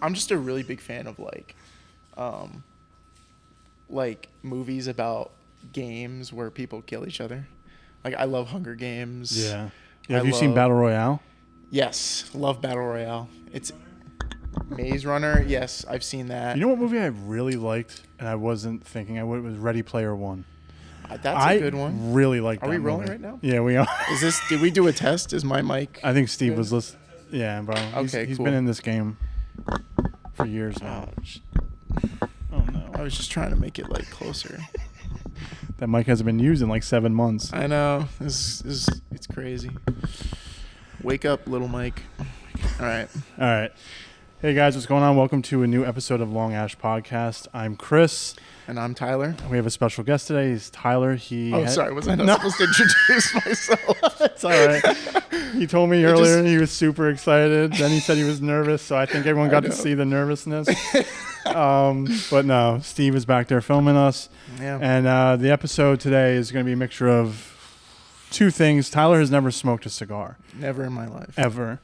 I'm just a really big fan of like movies about games where people kill each other. Like I love Hunger Games. Yeah. Have you seen Battle Royale? Yes, love Battle Royale. It's Maze Runner. Yes, I've seen that. You know what movie I really liked, and I wasn't thinking I would? It was Ready Player One. That's a good one. I really liked that movie. Are we rolling movie. right now? Yeah, we are. Did we do a test? Is my mic? I think Steve was listening. Yeah, bro. Okay, he's cool. been in this game for years now. Oh no. I was just trying to make it like closer. That mic hasn't been used in like 7 months. I know. It's crazy. Wake up, little Mike. All right. Hey guys, what's going on? Welcome to a new episode of Long Ash Podcast. I'm Chris. And I'm Tyler. We have a special guest today. He's Tyler. Sorry. Was I not supposed to introduce myself? It's all right. He told me earlier he was super excited. Then he said he was nervous, so I think everyone got to see the nervousness. But no, Steve is back there filming us. Yeah. And the episode today is going to be a mixture of two things. Tyler has never smoked a cigar. Never in my life. Ever.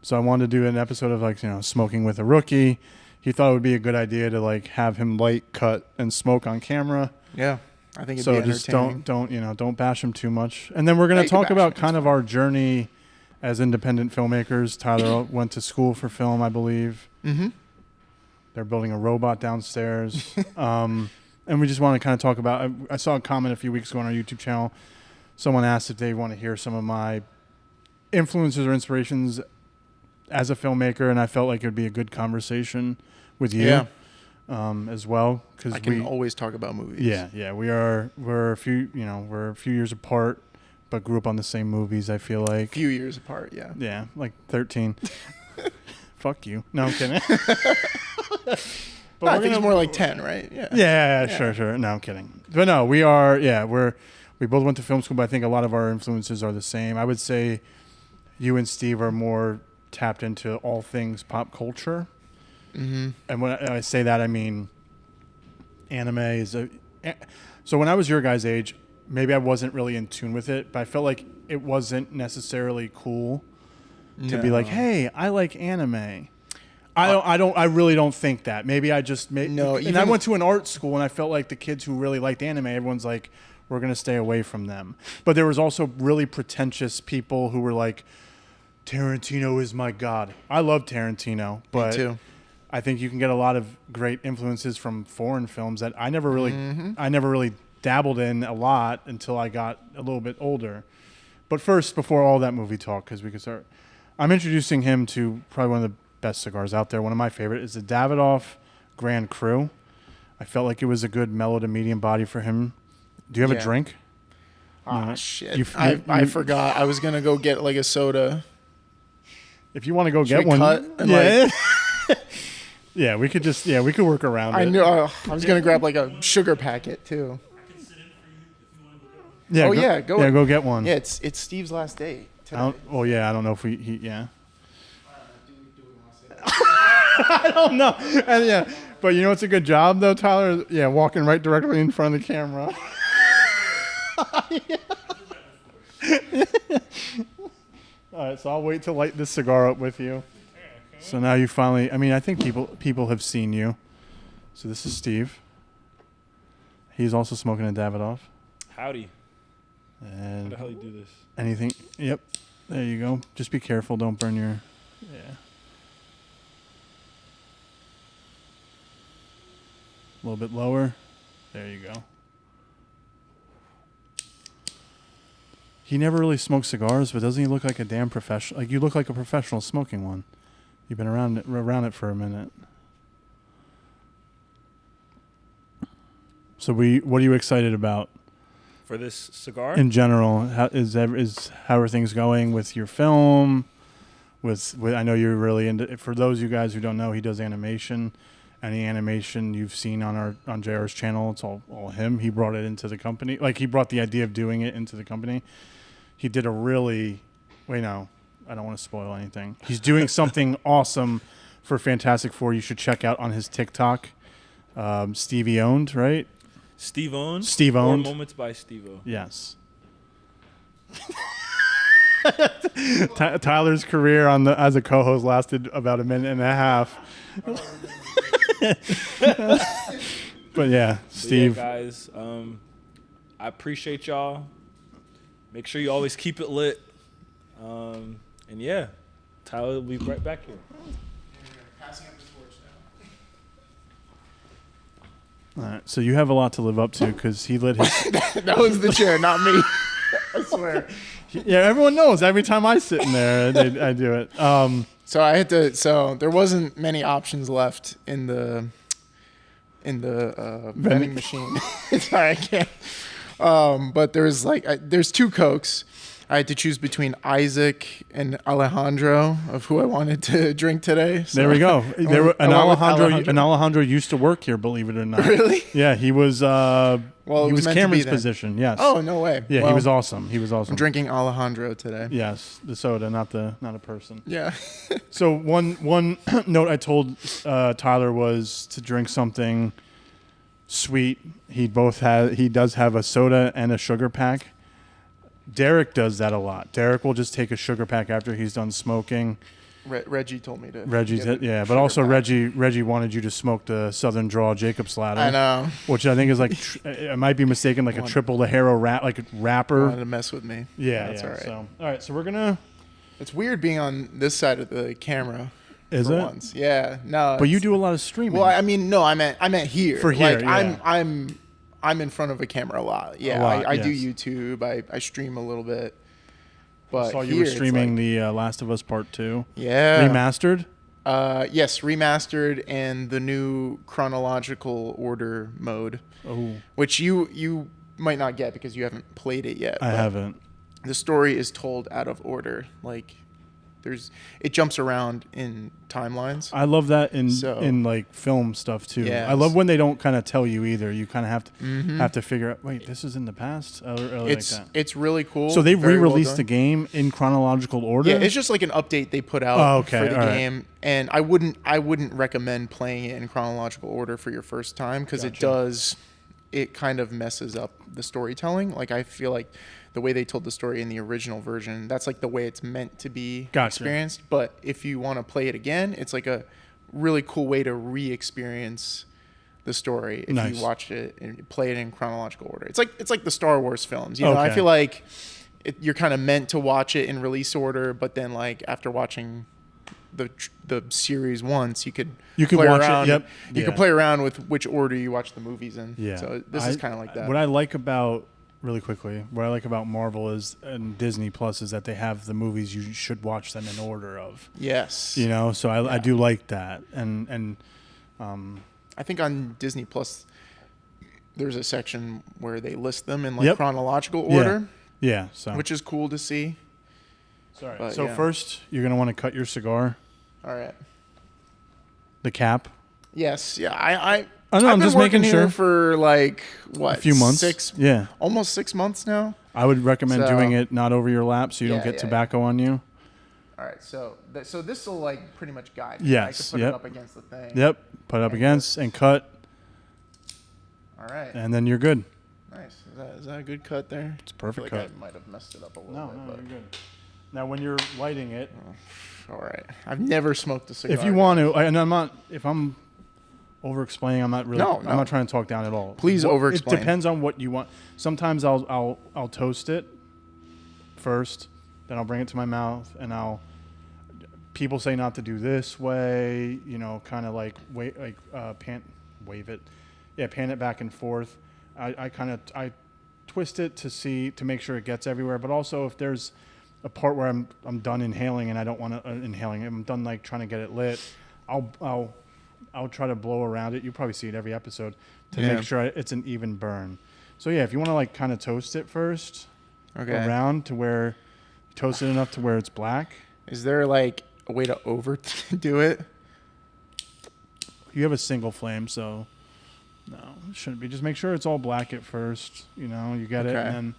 So I wanted to do an episode of smoking with a rookie. He thought it would be a good idea to have him light cut and smoke on camera. Yeah. I think it'd be entertaining. So just don't bash him too much. And then we're going to talk about kind of our journey as independent filmmakers. Tyler went to school for film, I believe. Mm-hmm. They're building a robot downstairs. And we just want to kind of talk about, I saw a comment a few weeks ago on our YouTube channel. Someone asked if they want to hear some of my influences or inspirations as a filmmaker, and I felt like it would be a good conversation with you as well. Because I can always talk about movies. Yeah. We're a few years apart, but grew up on the same movies, I feel like. A few years apart, yeah. Yeah, like 13. Fuck you. No, I'm kidding. But I think it's more like 10, right? Yeah. Sure. No, I'm kidding. But no, we both went to film school, but I think a lot of our influences are the same. I would say you and Steve are more tapped into all things pop culture. Mm-hmm. And when I say that, I mean anime is so when I was your guys' age, maybe I wasn't really in tune with it, but I felt like it wasn't necessarily cool to be like, hey, I like anime. I really don't think that. Maybe I just no. And I went to an art school, and I felt like the kids who really liked anime, everyone's like, we're gonna stay away from them. But there was also really pretentious people who were like, Tarantino is my god. I love Tarantino, but me too. I think you can get a lot of great influences from foreign films that I never really dabbled in a lot until I got a little bit older. But first, before all that movie talk, because we could start, I'm introducing him to probably one of the best cigars out there. One of my favorite is the Davidoff Grand Cru. I felt like it was a good mellow to medium body for him. Do you have a drink? Shit. I forgot. I was going to go get like a soda. If you want to go get one. Yeah, we could work around it. I knew. I was going to grab like a sugar packet too. Yeah, go get one. Yeah, it's Steve's last day today. I don't know if I don't know. And but you know what's a good job though, Tyler? Yeah, walking right directly in front of the camera. All right, so I'll wait to light this cigar up with you. So now you finally, I think people have seen you. So this is Steve. He's also smoking a Davidoff. Howdy. And how the hell you do this? Anything? Yep. There you go. Just be careful. Don't burn your... Yeah. A little bit lower. There you go. He never really smoked cigars, but doesn't he look like a damn professional? Like you look like a professional smoking one. You've been around it for a minute. So what are you excited about? For this cigar? In general, how are things going with your film? With I know you're really into. For those of you guys who don't know, he does animation. Any animation you've seen on JR's channel, it's all him. He brought it into the company. Like he brought the idea of doing it into the company. He did a really I don't want to spoil anything. He's doing something awesome for Fantastic Four. You should check out on his TikTok. Stevie owned, right? Steve owned. Steve owned. Moments by Steve-O. Yes. Tyler's career as a co-host lasted about a minute and a half. But yeah, Steve. But yeah, guys, I appreciate y'all. Make sure you always keep it lit. And yeah, Tyler will be right back here. Passing up the torch now. All right, so you have a lot to live up to because he lit his. That was the chair, not me. I swear. Yeah, everyone knows. Every time I sit in there, I do it. So I had to. So there wasn't many options left in the vending machine. Sorry, I can't. But there's there's 2 Cokes. I had to choose between Isaac and Alejandro of who I wanted to drink today. So there we go. Alejandro used to work here, believe it or not. Really? Yeah, he was. He it was was meant to Cameron's be then. position. Yes. Oh, no way. Yeah, Well, he was awesome. He was awesome. I'm drinking Alejandro today. Yes, the soda, not a person. Yeah. So one note I told Tyler was to drink something sweet. He does have a soda and a sugar pack. Derek does that a lot. Derek will just take a sugar pack after he's done smoking. Reggie told me to. Reggie's get it, yeah, but sugar also pack. Reggie wanted you to smoke the Southern Draw Jacob's Ladder. I know. Which I think is like I might be mistaken, like a triple Lajero like a wrapper. Wanted to mess with me. Yeah, That's yeah. all right. So all right, so we're gonna. It's weird being on this side of the camera. Is for it? Once. Yeah. No. But you it's- do a lot of streaming. Well, I mean, no, I meant here. For here, like, yeah. I'm in front of a camera a lot. Yeah, A lot, I do yes. YouTube. I stream a little bit. But I saw you here, were it's streaming like- the Last of Us Part 2. Yeah. Remastered? Yes, remastered and the new chronological order mode, Oh, which you might not get because you haven't played it yet. I but haven't. The story is told out of order. Like, it jumps around in timelines. I love that in So- like film stuff too. Yes. I love when they don't kind of tell you either. You kind of Mm-hmm. have to figure out. Wait, this is in the past. I really It's like that. it's really cool. So they very well re-released done. the game in chronological order. Yeah, it's just like an update they put out Oh, okay, for the all right. game, and I wouldn't recommend playing it in chronological order for your first time because Gotcha. it kind of messes up the storytelling. Like, I feel like the way they told the story in the original version, that's like the way it's meant to be Gotcha. experienced. But if you want to play it again, it's like a really cool way to re-experience the story if Nice. you watch it and play it in chronological order. It's like the Star Wars films. You know, I Okay. feel like you're kind of meant to watch it in release order, but then like after watching the series once, you could play watch around. it. Yep. You could play around with which order you watch the movies in. Yeah. So this is kind of like that. What I like about really quickly, what I like about Marvel is and Disney Plus is that they have the movies you should watch them in order of. Yes. You know, so I do like that, and I think on Disney Plus, there's a section where they list them in like Yep. chronological order, yeah. So which is cool to see. sorry. but So yeah. first, you're gonna want to cut your cigar, All right. the cap. Yes. Yeah. I know, I've I'm been just working making here sure. for like what? A few months. Yeah. Almost 6 months now. I would recommend So- doing it not over your lap so you Yeah, don't get yeah, tobacco on you. All right. So this will like pretty much guide me. Yes, I can put yep. it up against the thing. Yep. Put up And against and cut, All right. and then you're good. Nice. Is that a good cut there? It's a perfect I feel like cut. I might have messed it up a little No, bit. no, but you're good. Now, when you're lighting it, all right. I've never smoked a cigar. if you want to, and I'm not, if I'm over-explaining, I'm not really, No, I'm no. not trying to talk down at all. Please What- over-explain. It depends on what you want. Sometimes I'll toast it first, then I'll bring it to my mouth, and people say not to do this way, you know, kind of like wave it. Yeah, pan it back and forth. I twist it to make sure it gets everywhere, but also if there's a part where I'm done inhaling and I don't want to inhaling, I'm done like trying to get it lit, I'll try to blow around it. You probably see it every episode to Yeah. make sure it's an even burn. So yeah, if you want to like kind of toast it first, Okay. around to where toast it enough to where it's black. Is there like a way to overdo it? You have a single flame, so no, it shouldn't be. Just make sure it's all black at first. You know, you get it, Okay. and then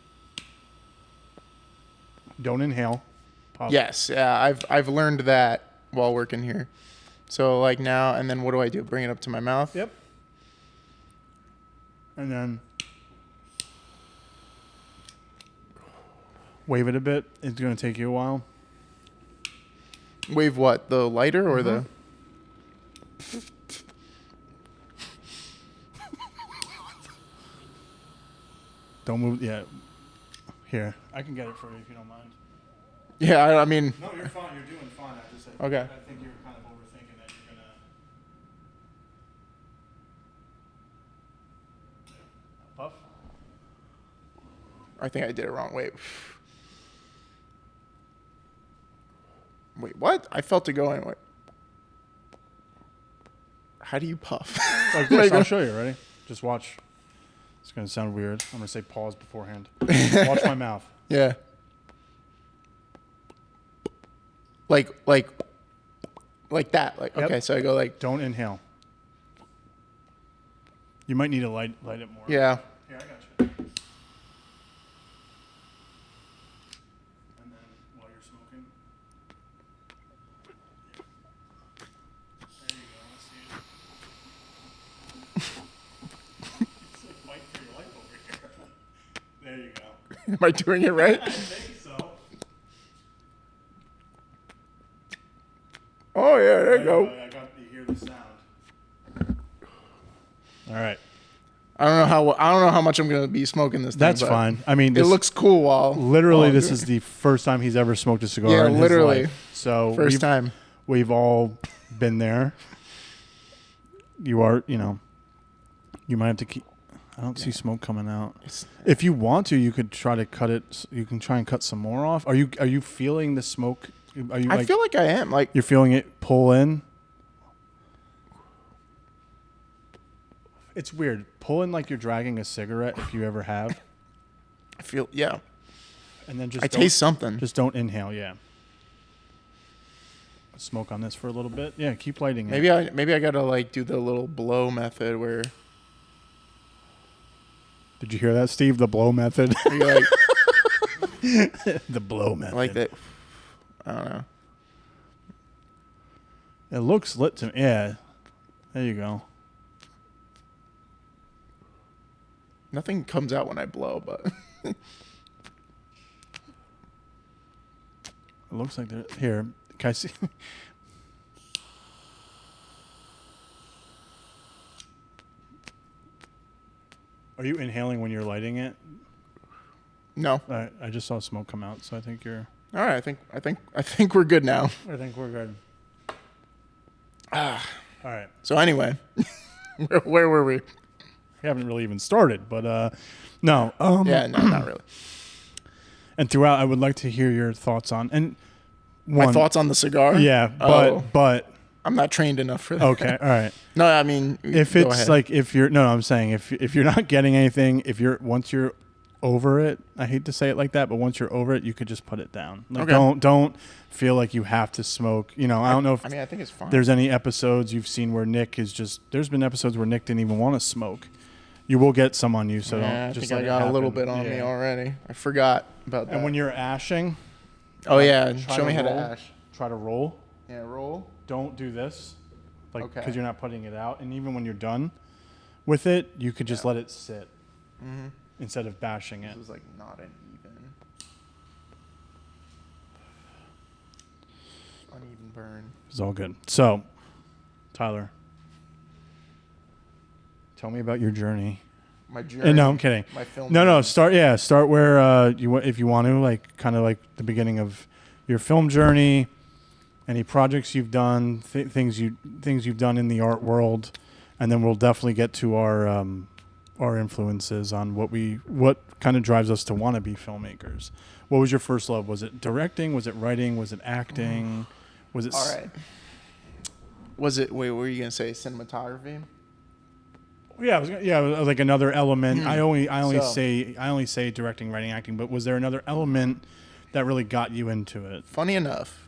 don't inhale. Pop. Yes. Yeah. I've learned that while working here. So like now, and then what do I do? Bring it up to my mouth? Yep. And then wave it a bit. It's going to take you a while. Wave what? The lighter or the? Don't move. Yeah. Here, I can get it for you if you don't mind. Yeah, I mean. No, you're fine. You're doing fine. Okay. I think you're kind of overthinking that. You're gonna. Puff. I think I did it wrong. Wait. Wait, what? I felt it go anyway. How do you puff? Like this. I'll show you. Ready? Just watch. It's gonna sound weird. I'm gonna say pause beforehand. Watch my mouth. Yeah. Like that. Like Yep. okay, so I go like Don't inhale. You might need to light it more. yeah. Here, I got you. And then while you're smoking. There you go. Let's see it. It's like fight for your life over here. There you go. Am I doing it right? I think so. Oh yeah, there you go. I got to hear the sound. All right. I don't know how much I'm gonna be smoking this. That's thing, but fine. I mean, it looks cool while literally while this doing is the first time he's ever smoked a cigar Yeah, in his literally. life. So first time. we've all been there. You are, you might have to keep. I don't see smoke coming out. If you want to, you could try to cut it. You can try and cut some more off. Are you feeling the smoke? Are you? I feel like I am. Like you're feeling it pull in. It's weird. Pull in like you're dragging a cigarette if you ever have. I feel yeah. And then just I taste something. Just don't inhale, yeah. Smoke on this for a little bit. Yeah, keep lighting it. Maybe I gotta like do the little blow method where Did you hear that, Steve? The blow method. you're like The blow method. like that. I don't know. It looks lit to me. Yeah. There you go. Nothing comes out when I blow, but It looks like they're here. Can I see? Are you inhaling when you're lighting it? no. I just saw smoke come out, so I think you're. All right, I think we're good now. I think we're good. All right. So anyway, where were we? We haven't really even started, but no. Yeah, no, not really. And throughout, I would like to hear your thoughts on My thoughts on the cigar? Yeah, but I'm not trained enough for that. okay, all right. No, I mean, If go it's ahead. like if you're no, I'm saying if you're not getting anything, once you're over it, I hate to say it like that, but once you're over it, you could just put it down. Like Okay. don't feel like you have to smoke. I don't know if I mean, I think it's fine. there's any episodes you've seen where Nick is just. There's been episodes where Nick didn't even want to smoke. You will get some on you, so yeah, I don't just think I let got it a little happen. bit on me Yeah. already. I forgot about that. And when you're ashing, oh yeah, try show me how to roll. ash. Try to roll. Yeah, roll. Don't do this, like Okay. because you're not putting it out. And even when you're done with it, you could just let it sit instead of bashing it. This was like not an uneven burn. It's all good. So, Tyler, tell me about your journey. My journey. No, I'm kidding. My film. No. journey. Start where if you want to, like kind of like the beginning of your film journey. Any projects you've done, things you've done in the art world, and then we'll definitely get to our influences on what kind of drives us to want to be filmmakers. What was your first love? Was it directing? Was it writing? Was it acting? Was it? All right. Was it? Wait, what were you gonna say? Cinematography? Yeah, it was like another element. I only So- say directing, writing, acting. But was there another element that really got you into it? Funny enough,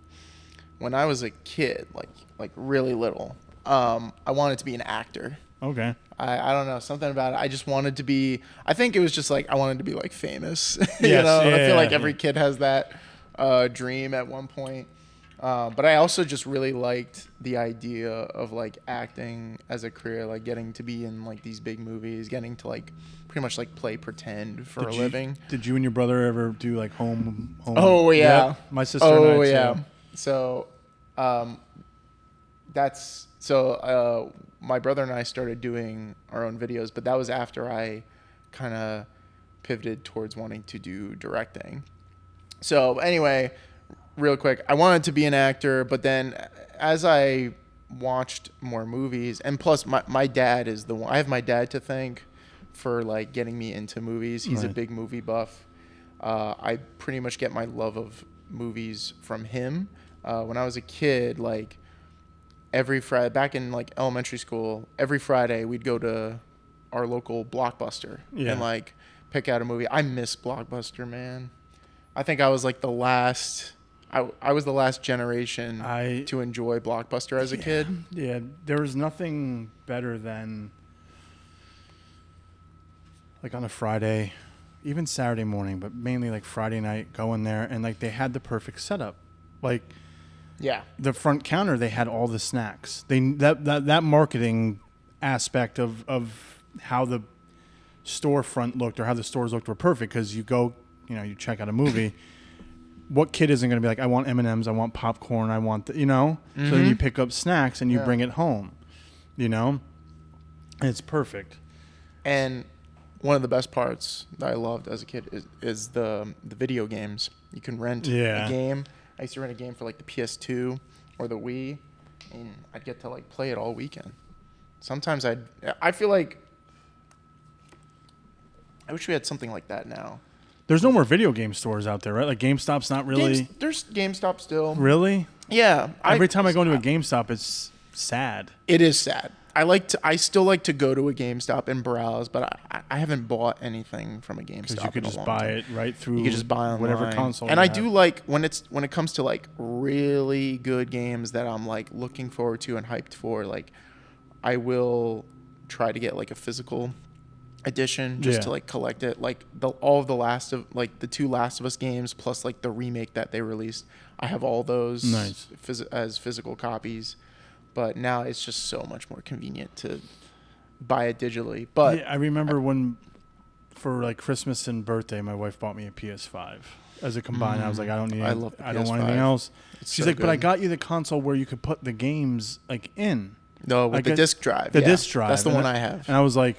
when I was a kid, like really little, I wanted to be an actor. Okay. I don't know, something about it. I just wanted to be. I think it was just like I wanted to be like famous. Yes, I feel like yeah. every kid has that dream at one point. But I also just really liked the idea of like acting as a career, like getting to be in like these big movies, getting to like pretty much like play pretend for a living. Did you and your brother ever do like home? Oh yeah, Yep. My sister and I too. So, my brother and I started doing our own videos, but that was after I kind of pivoted towards wanting to do directing. So anyway, real quick, I wanted to be an actor, but then as I watched more movies, and plus my dad is the one, I have my dad to thank for like getting me into movies. He's a big movie buff. I pretty much get my love of movies from him. When I was a kid, like every Friday, back in like elementary school, every Friday we'd go to our local Blockbuster and like pick out a movie. I miss Blockbuster, man. I think I was like the last. I was the last generation to enjoy Blockbuster as a kid. Yeah, there was nothing better than like on a Friday, even Saturday morning, but mainly like Friday night, going there and like they had the perfect setup. Like the front counter, they had all the snacks. That marketing aspect of how the storefront looked or how the stores looked were perfect because you go, you check out a movie. What kid isn't going to be like, I want M&Ms, I want popcorn, I want, So then you pick up snacks and you bring it home, And it's perfect. And one of the best parts that I loved as a kid is the video games. You can rent a game. I used to rent a game for like the PS2 or the Wii, and I'd get to like play it all weekend. Sometimes I feel like I wish we had something like that now. There's no more video game stores out there, right? Like GameStop's not really. There's GameStop still. Really? Yeah. Every time I go into a GameStop, it's sad. It is sad. I still like to go to a GameStop and browse, but I haven't bought anything from a GameStop. Because you could just buy it right through. You could just buy online. Whatever console. And I do like when it comes to like really good games that I'm like looking forward to and hyped for. Like, I will try to get like a physical edition just to like collect it, like all of the two Last of Us games plus like the remake that they released. I have all those as physical copies, but now it's just so much more convenient to buy it digitally. But I remember when for like Christmas and birthday my wife bought me a PS5 as a combined. I was like, I don't want anything else. She's like, but I got you the console where you could put the games like in. No, with the disc drive. The disc drive. That's the one I have. And I was like,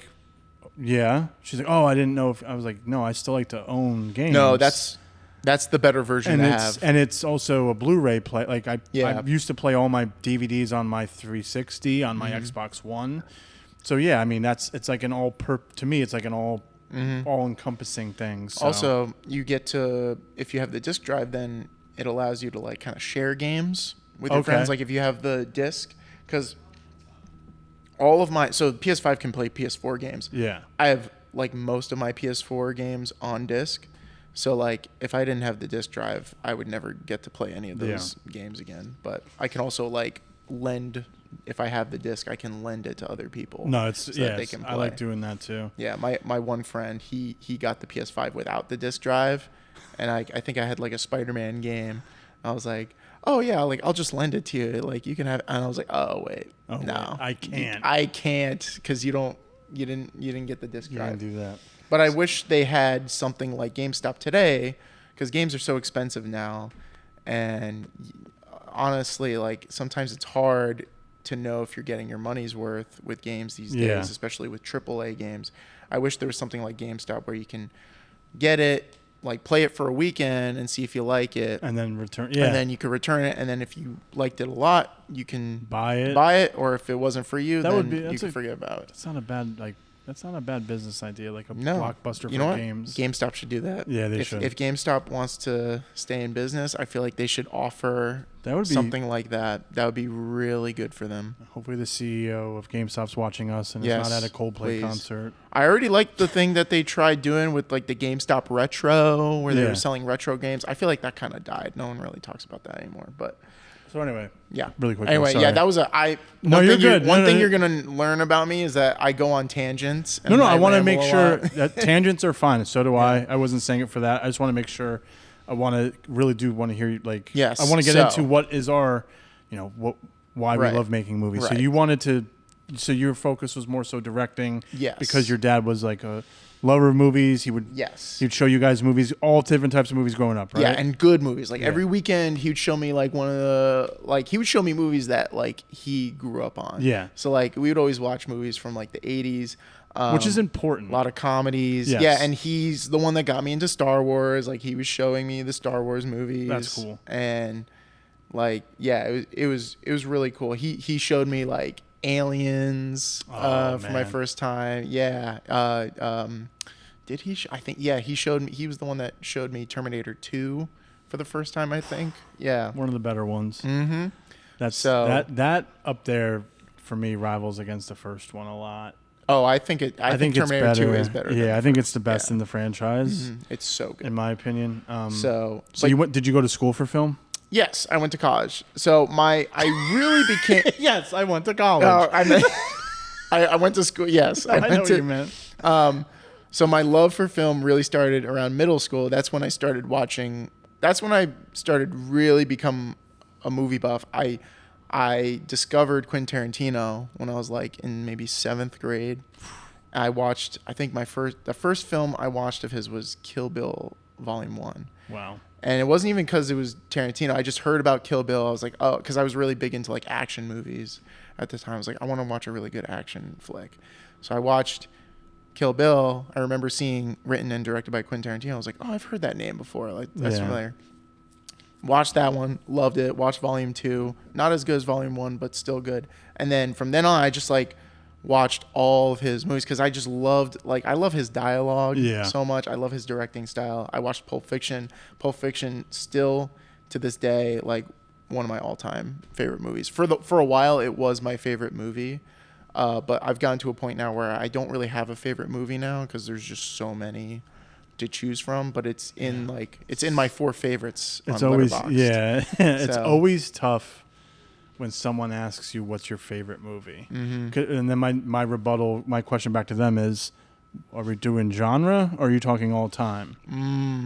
yeah. She's like, oh, I didn't know if I was like, no, I still like to own games. No, that's the better version to have. And it's also a Blu-ray play. Like I used to play all my DVDs on my 360 on my Xbox One. So yeah, I mean it's like an to me it's like an all encompassing thing. So. Also, you get to, if you have the disc drive, then it allows you to like kind of share games with your friends. Like if you have the disc, because all of so PS5 can play PS4 games. Yeah. I have like most of my PS4 games on disc. So like if I didn't have the disc drive, I would never get to play any of those games again. But I can also like lend, if I have the disc, I can lend it to other people. No, it's that they can play. I like doing that too. Yeah, my one friend, he got the PS5 without the disc drive, and I think I had like a Spider-Man game. I was like, oh yeah, like I'll just lend it to you. Like you can have, and I was like, oh wait, no, I can't. I can't because you didn't get the disc drive. You can't do that. But I wish they had something like GameStop today, because games are so expensive now, and honestly, like sometimes it's hard to know if you're getting your money's worth with games these days, especially with AAA games. I wish there was something like GameStop where you can get it, like play it for a weekend and see if you like it, and then return. Yeah, and then you could return it, and then if you liked it a lot, you can buy it. Or if it wasn't for you, then you can forget about it. That's not a bad business idea. Like a Blockbuster you know for what? games. GameStop should do that. Yeah, they should. If GameStop wants to stay in business, I feel like they should offer something like that. That would be really good for them. Hopefully the CEO of GameStop's watching us and is not at a Coldplay concert. I already liked the thing that they tried doing with like the GameStop Retro, where they were selling retro games. I feel like that kind of died. No one really talks about that anymore. But so anyway, really quick. Anyway, that was you're good. One thing you're gonna learn about me is that I go on tangents. I want to make sure that tangents are fine. So do I. I wasn't saying it for that. I just want to make sure really do want to hear you. Like, Yes. I want to get So- into what is our, why Right. we love making movies. So Right. you wanted to, so your focus was more so directing. Yes. Because your dad was like a lover of movies. Yes. He'd show you guys movies, all different types of movies growing up, right? Yeah, and good movies. Like Yeah. every weekend, he would show me like he would show me movies that like he grew up on. Yeah. So like we would always watch movies from like the 80s. Which is important. A lot of comedies. Yes. Yeah, and he's the one that got me into Star Wars. Like he was showing me the Star Wars movies. That's cool. And like, yeah, it was really cool. He showed me like Aliens for my man. first time. Yeah. Did he? I think he showed me. He was the one that showed me Terminator 2 for the first time. I think. Yeah. One of the better ones. Mm-hmm. That's So- that up there for me rivals against the first one a lot. Oh, I think I think it's Terminator better. 2 is better. Yeah, than I think it's the best Yeah. in the franchise, It's so good. in my opinion. So Did you go to school for film? yes, I went to college. So I really became. Yes, I went to college. I meant, I went to school. Yes, I know went what to. you meant. So my love for film really started around middle school. That's when I started watching. That's when I started really become a movie buff. I discovered Quentin Tarantino when I was like in maybe 7th grade. I watched. I think the first film I watched of his was Kill Bill Volume 1. Wow. And it wasn't even because it was Tarantino. I just heard about Kill Bill. I was like, oh, because I was really big into like action movies at the time. I was like, I want to watch a really good action flick. So I watched Kill Bill. I remember seeing written and directed by Quentin Tarantino. I was like, oh, I've heard that name before. Like that's Yeah. familiar. Watched that one, loved it. Watched Volume 2, not as good as Volume 1, but still good. And then from then on, I just like watched all of his movies because I just loved I love his dialogue so much. I love his directing style. I watched Pulp Fiction. Pulp Fiction still to this day like one of my all-time favorite movies. For a while, it was my favorite movie. But I've gotten to a point now where I don't really have a favorite movie now because there's just so many to choose from. But it's in my 4 favorites. It's on always Letterboxd. it's So- always tough when someone asks you what's your favorite movie. And then my question back to them is, are we doing genre or are you talking all time?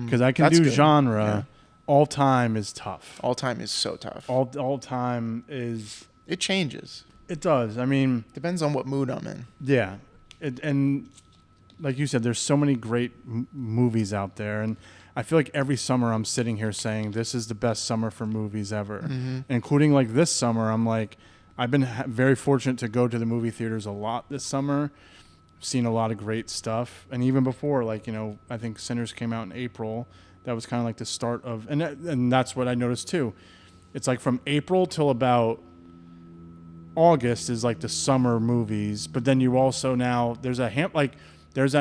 Because I can that's do good. genre. Yeah. All time is tough. All time is so tough. All time is, It changes. it does. I mean, Depends on what mood I'm in. yeah. And like you said, there's so many great movies out there. And I feel like every summer I'm sitting here saying this is the best summer for movies ever. Including like this summer, I'm like, I've been very fortunate to go to the movie theaters a lot this summer. Seen a lot of great stuff. And even before, I think Sinners came out in April. That was kind of like the start of, and that's what I noticed too. It's like from April till about August is like the summer movies, but then you also now there's that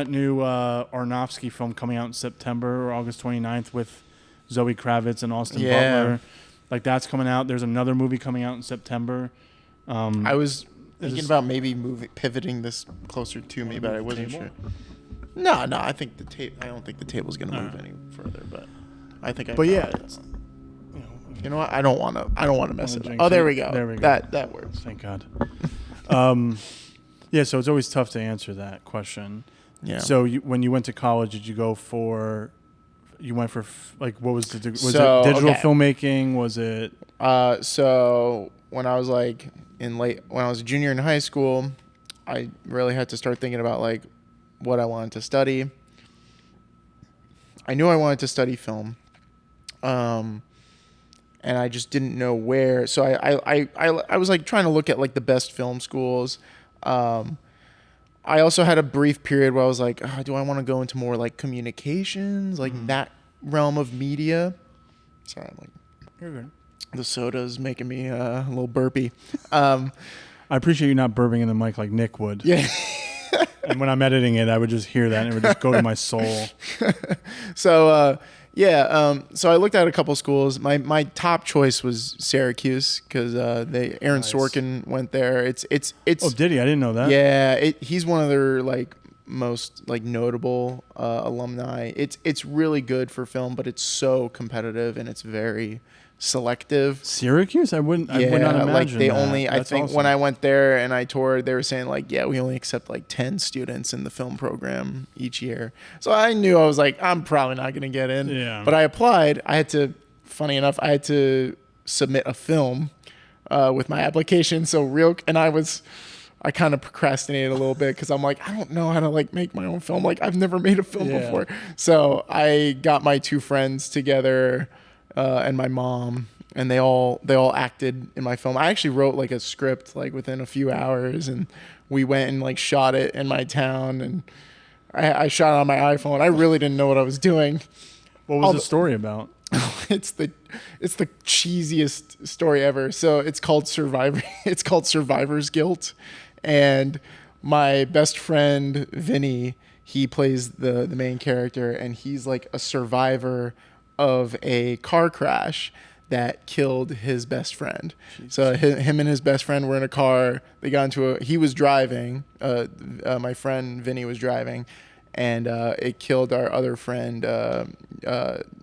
new Aronofsky film coming out in September or August 29th with Zoe Kravitz and Austin Butler. Like that's coming out. There's another movie coming out in September. I was thinking this- about maybe pivoting this closer to me, but I wasn't sure. No, I think I don't think the table's gonna move any further, but I think. But yeah. You know what? I don't want to mess it up. jinx Oh, there it. we go. There we go. That works. Thank God. Yeah, so it's always tough to answer that question. Yeah. So when you went to college, did you go for? You went for what was the? Was So, it digital okay. filmmaking? Was it? So when I was when I was a junior in high school, I really had to start thinking about like what I wanted to study. I knew I wanted to study film, and I just didn't know where. So I was like trying to look at like the best film schools. I also had a brief period where I was like, do I want to go into more like communications, like that realm of media? Sorry, I'm like. You're good. The soda's making me a little burpy. I appreciate you not burping in the mic like Nick would. Yeah. And when I'm editing it, I would just hear that and it would just go to my soul. So, so I looked at a couple schools. My top choice was Syracuse because Aaron Nice. Sorkin went there. It's Oh, did he? I didn't know that. yeah. He's one of their like most like notable alumni. It's really good for film, but it's so competitive and it's very selective. Syracuse? I would not imagine like they that. only. I That's think awesome. when I went there and I toured, they were saying like, yeah, we only accept like 10 students in the film program each year. So I knew, I was like, I'm probably not going to get in. Yeah. But I applied. I had to. Funny enough, I had to submit a film with my application. I kind of procrastinated a little bit because I'm like, I don't know how to like make my own film. Like I've never made a film before. So I got my two friends together and my mom, and they all acted in my film. I actually wrote like a script like within a few hours, and we went and like shot it in my town, and I shot it on my iPhone. I really didn't know what I was doing. What was the story about? It's the cheesiest story ever. So it's called Survivor's Guilt, and my best friend Vinny, he plays the main character, and he's like a survivor of a car crash that killed his best friend. Jesus. So him and his best friend were in a car. They got into he was driving. My friend Vinny was driving, and it killed our other friend.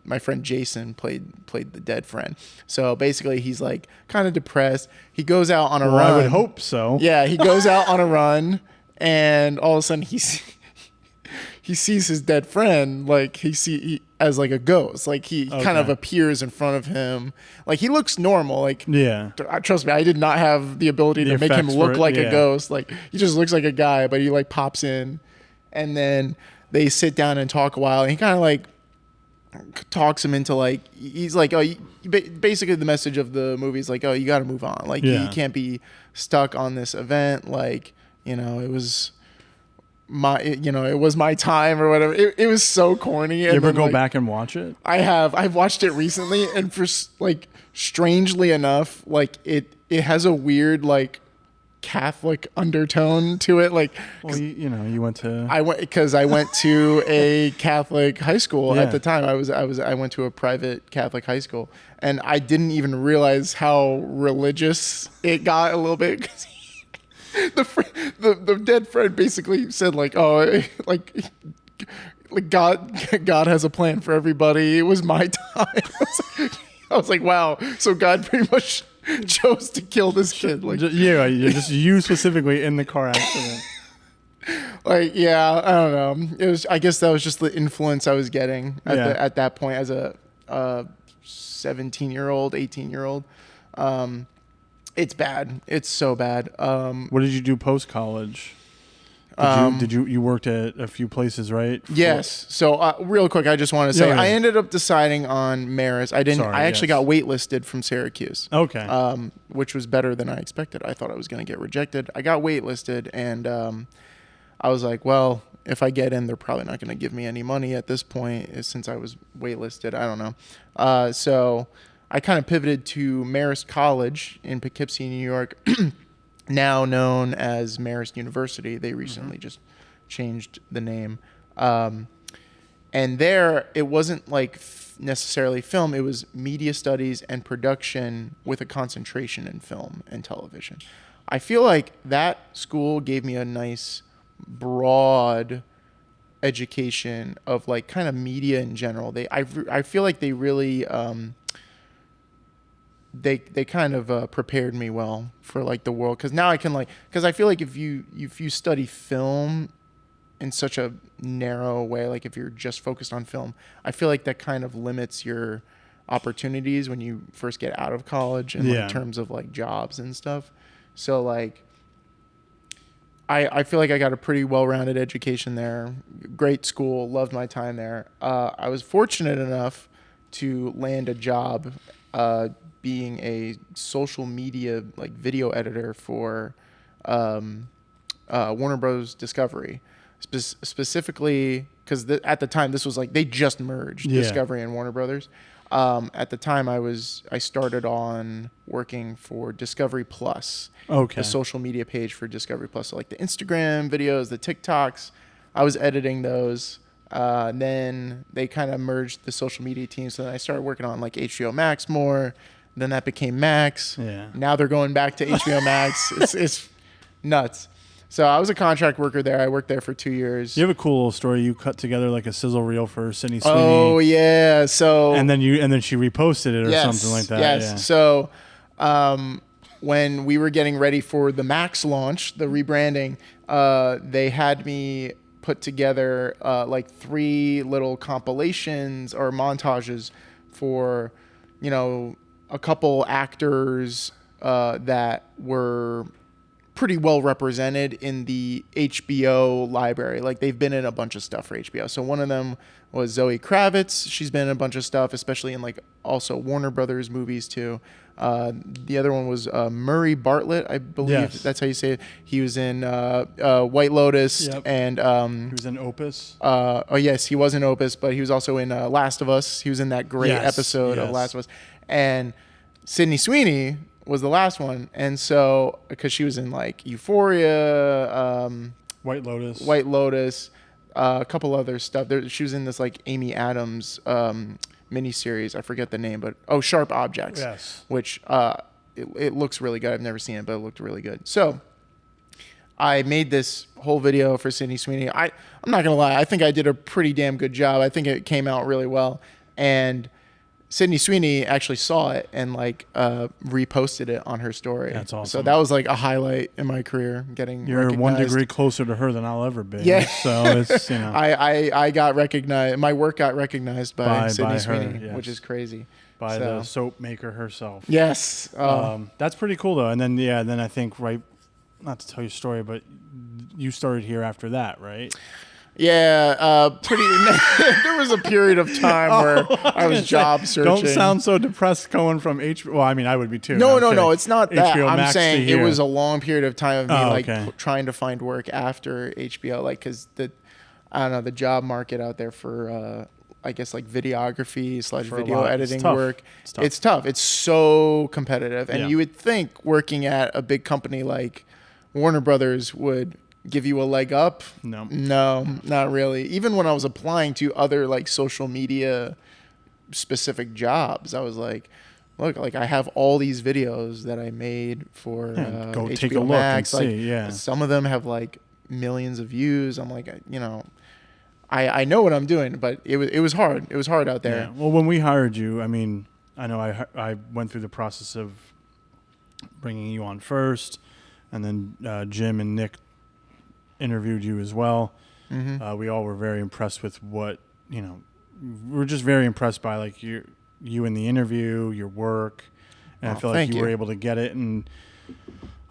My friend Jason played the dead friend. So basically, he's like kind of depressed. He goes out on a run. I would hope so. Yeah, he goes out on a run, and all of a sudden he sees his dead friend. Like he as like a ghost. Like he kind of appears in front of him. Like he looks normal. Like trust me, I did not have the ability to make him look like a ghost. Like he just looks like a guy, but he like pops in. And then they sit down and talk a while. And he kind of like talks him into like, he's like, oh, basically the message of the movie is like, oh, you got to move on. Like you can't be stuck on this event. Like, it was it was my time or whatever. It was so corny. You ever go back and watch it? I've watched it recently, and for like, strangely enough, like it has a weird like Catholic undertone to it. Like, well, you went to. I went to a Catholic high school at the time. I went to a private Catholic high school, and I didn't even realize how religious it got a little bit. The dead friend basically said like, oh, like God has a plan for everybody. It was my time. I was like, wow. So God pretty much chose to kill this kid. Like, just you specifically in the car accident. Like, yeah, I don't know. It was. I guess that was just the influence I was getting at that point as a 17-year-old, 18-year-old. It's bad. It's so bad. What did you do post college? You worked at a few places, right? Yes. So real quick, I just want to say I ended up deciding on Marist. I actually got waitlisted from Syracuse. Okay. Which was better than I expected. I thought I was going to get rejected. I got waitlisted, and I was like, well, if I get in, they're probably not going to give me any money at this point since I was waitlisted. I don't know. So I kind of pivoted to Marist College in Poughkeepsie, New York. Now known as Marist University. They recently just changed the name. And there, it wasn't like necessarily film. It was media studies and production with a concentration in film and television. I feel like that school gave me a nice, broad education of like kind of media in general. I feel like they really... They kind of prepared me well for like the world, because now I can because I feel like if you study film in such a narrow way, like if you're just focused on film, I feel like that kind of limits your opportunities when you first get out of college and in terms of like jobs and stuff. So like I feel like I got a pretty well-rounded education there. Great school, loved my time there. I was fortunate enough to land a job being a social media like video editor for Warner Bros. Discovery, specifically because at the time this was like they just merged Discovery and Warner Brothers. At the time I started on working for Discovery Plus, the social media page for Discovery Plus, so like the Instagram videos, the TikToks. I was editing those. Then they kind of merged the social media team, so then I started working on like HBO Max more. Then that became Max. Yeah. Now they're going back to HBO Max. It's nuts. So I was a contract worker there. I worked there for 2 years. You have a cool little story. You cut together like a sizzle reel for Sydney Sweeney. Oh yeah. So and then she reposted it or something like that. Yes. Yeah. So when we were getting ready for the Max launch, the rebranding, they had me put together like 3 little compilations or montages for, you know, a couple actors that were pretty well represented in the HBO library. Like they've been in a bunch of stuff for HBO. So one of them was Zoe Kravitz. She's been in a bunch of stuff, especially in like also Warner Brothers movies too. The other one was Murray Bartlett, I believe. Yes. That's how you say it. He was in White Lotus. Yep. And he was in Opus. oh yes, he was in Opus, but he was also in Last of Us. He was in that great episode of Last of Us. And Sydney Sweeney was the last one, and so because she was in like Euphoria, White Lotus, a couple other stuff. She was in this like Amy Adams miniseries. I forget the name, but Sharp Objects. Yes. Which it looks really good. I've never seen it, but it looked really good. So I made this whole video for Sydney Sweeney. I'm not gonna lie. I think I did a pretty damn good job. I think it came out really well, and Sydney Sweeney actually saw it and like reposted it on her story. That's awesome. So that was like a highlight in my career, getting You're recognized. 1 degree closer to her than I'll ever be. Yeah. So it's, you know. I got recognized. My work got recognized by Sydney her, Sweeney, yes. which is crazy. By the soap maker herself. Yes. That's pretty cool though. And then then I think not to tell your story, but you started here after that, right? Yeah, pretty. There was a period of time where I was job searching. Don't sound so depressed going from HBO. Well, I mean, I would be too. No, it's not that. HBO I'm Max saying to it here. was a long period of time of me trying to find work after HBO, like because the job market out there for I guess like videography / video editing work. It's tough. It's so competitive, and you would think working at a big company like Warner Brothers would give you a leg up. No, not really. Even when I was applying to other like social media specific jobs, I was like, look, like I have all these videos that I made for go HBO take a look Max. and Like, see. Yeah, some of them have like millions of views. I'm like, you know, I know what I'm doing, but it was hard. It was hard out there. Yeah. Well, when we hired you, I mean, I know I went through the process of bringing you on first, and then Jim and Nick interviewed you as well. Mm-hmm. We all were very impressed with what, you know, we're just very impressed by like you in the interview, your work, and I feel like you were able to get it. And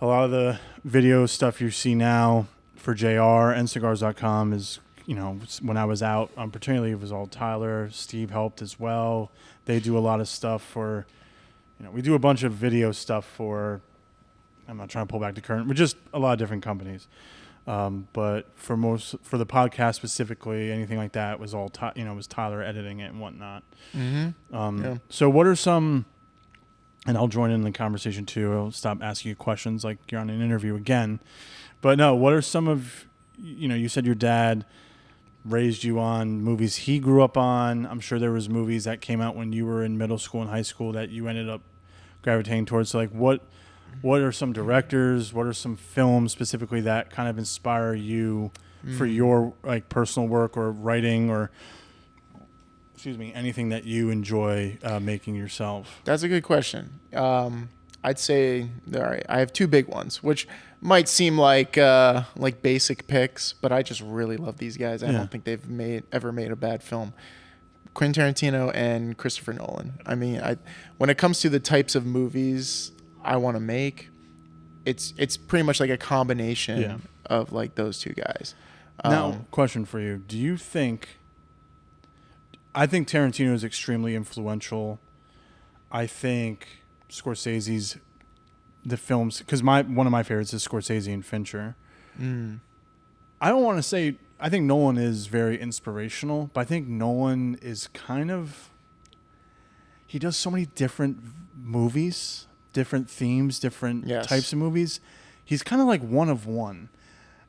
a lot of the video stuff you see now for JR and Cigars.com is, you know, when I was out on paternity leave, it was all Tyler. Steve helped as well. They do a lot of stuff for, you know, we do a bunch of video stuff for, I'm not trying to pull back the curtain, but just a lot of different companies. But for the podcast specifically, anything like that was all, was Tyler editing it and whatnot. Mm-hmm. So what are some, and I'll join in the conversation too. I'll stop asking you questions like you're on an interview again. But no, what are some of, you said your dad raised you on movies he grew up on. I'm sure there was movies that came out when you were in middle school and high school that you ended up gravitating towards. So like what are some directors, what are some films specifically that kind of inspire you for your like personal work or writing or anything that you enjoy making yourself? That's a good question. I'd say I have 2 big ones, which might seem like basic picks, but I just really love these guys. I don't think they've ever made a bad film. Quentin Tarantino and Christopher Nolan. I mean, when it comes to the types of movies I want to make, it's pretty much like a combination of like those 2 guys. Now, question for you: do you think? I think Tarantino is extremely influential. I think Scorsese's the films, because one of my favorites is Scorsese and Fincher. I don't want to say, I think Nolan is very inspirational, but I think Nolan is he does so many different movies, different themes, different types of movies. He's kind of like one of one.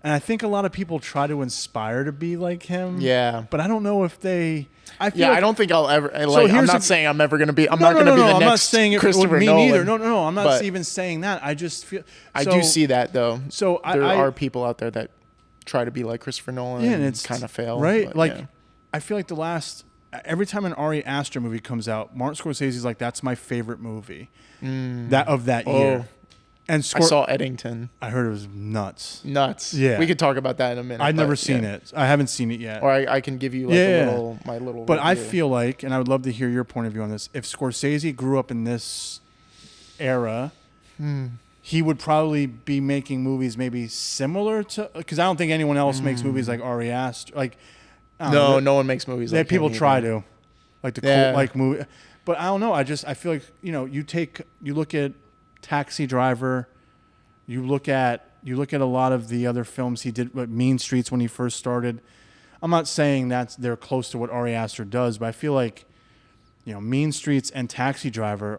And I think a lot of people try to inspire to be like him. Yeah. But I don't know if they. I feel Yeah, like, I don't think I'll ever. Like, I'm not saying I'm ever going to be. I'm not going to be the I'm next not saying it Christopher me Nolan. neither. No. I'm not but even saying that. I just feel. I do see that though. So there are people out there that try to be like Christopher Nolan and it's kind of fail. Right? But, like, yeah. I feel like every time an Ari Aster movie comes out, Martin Scorsese's like, that's my favorite movie that year. And I saw Eddington. I heard it was nuts. Yeah. We could talk about that in a minute. I've never seen it. I haven't seen it yet. Or I can give you like my little But review. I feel like, and I would love to hear your point of view on this, if Scorsese grew up in this era, he would probably be making movies maybe similar to, because I don't think anyone else makes movies like Ari Aster. Like, no one makes movies like people him try either. to. Like the cult like movie. But I don't know. I feel like, you look at Taxi Driver, you look at a lot of the other films he did, like Mean Streets when he first started. I'm not saying they're close to what Ari Aster does, but I feel like, Mean Streets and Taxi Driver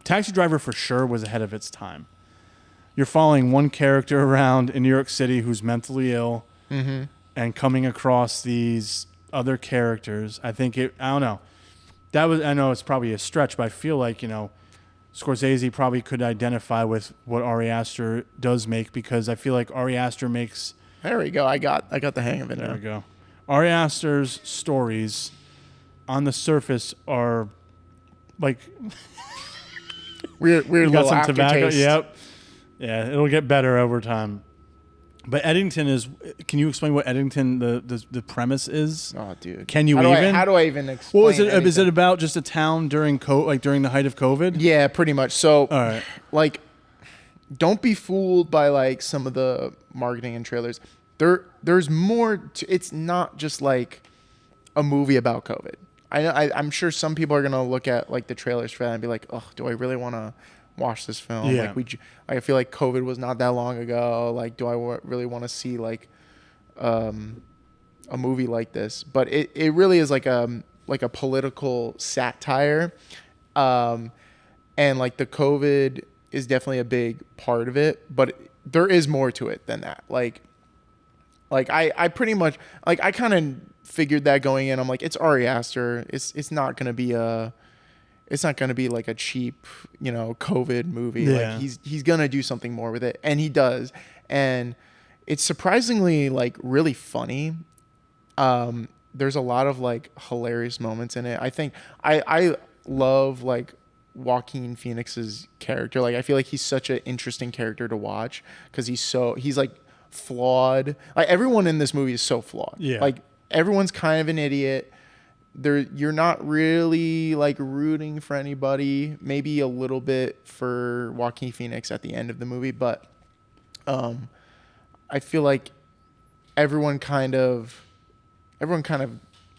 for sure was ahead of its time. You're following one character around in New York City who's mentally ill and coming across these other characters. I don't know. I know it's probably a stretch, but I feel like, Scorsese probably could identify with what Ari Aster does make, because I feel like Ari Aster makes. There we go. I got the hang of it now. There we go. Ari Aster's stories on the surface are like weird little some tobacco. aftertaste. Yep. Yeah, it'll get better over time. But Eddington is. Can you explain what Eddington the premise is? Oh, dude. Can you how do I even explain? Well, is it about just a town during during the height of COVID? Yeah, pretty much. So, all right. Like, don't be fooled by like some of the marketing and trailers. There's more to, it's not just like a movie about COVID. I'm sure some people are gonna look at like the trailers for that and be like, oh, do I really want to watch this film? Yeah. Like I feel like COVID was not that long ago. Like, do I really want to see like a movie like this? But it really is like a political satire, and like the COVID is definitely a big part of it. But there is more to it than that. Like I pretty much like I kind of figured that going in. I'm like, it's Ari Aster. It's not gonna be like a cheap, COVID movie. Yeah. Like he's gonna do something more with it, and he does. And it's surprisingly like really funny. There's a lot of like hilarious moments in it. I think I love like Joaquin Phoenix's character. Like I feel like he's such an interesting character to watch because he's like flawed. Like everyone in this movie is so flawed. Yeah. Like everyone's kind of an idiot. You're not really like rooting for anybody. Maybe a little bit for Joaquin Phoenix at the end of the movie, but I feel like everyone kind of. Well,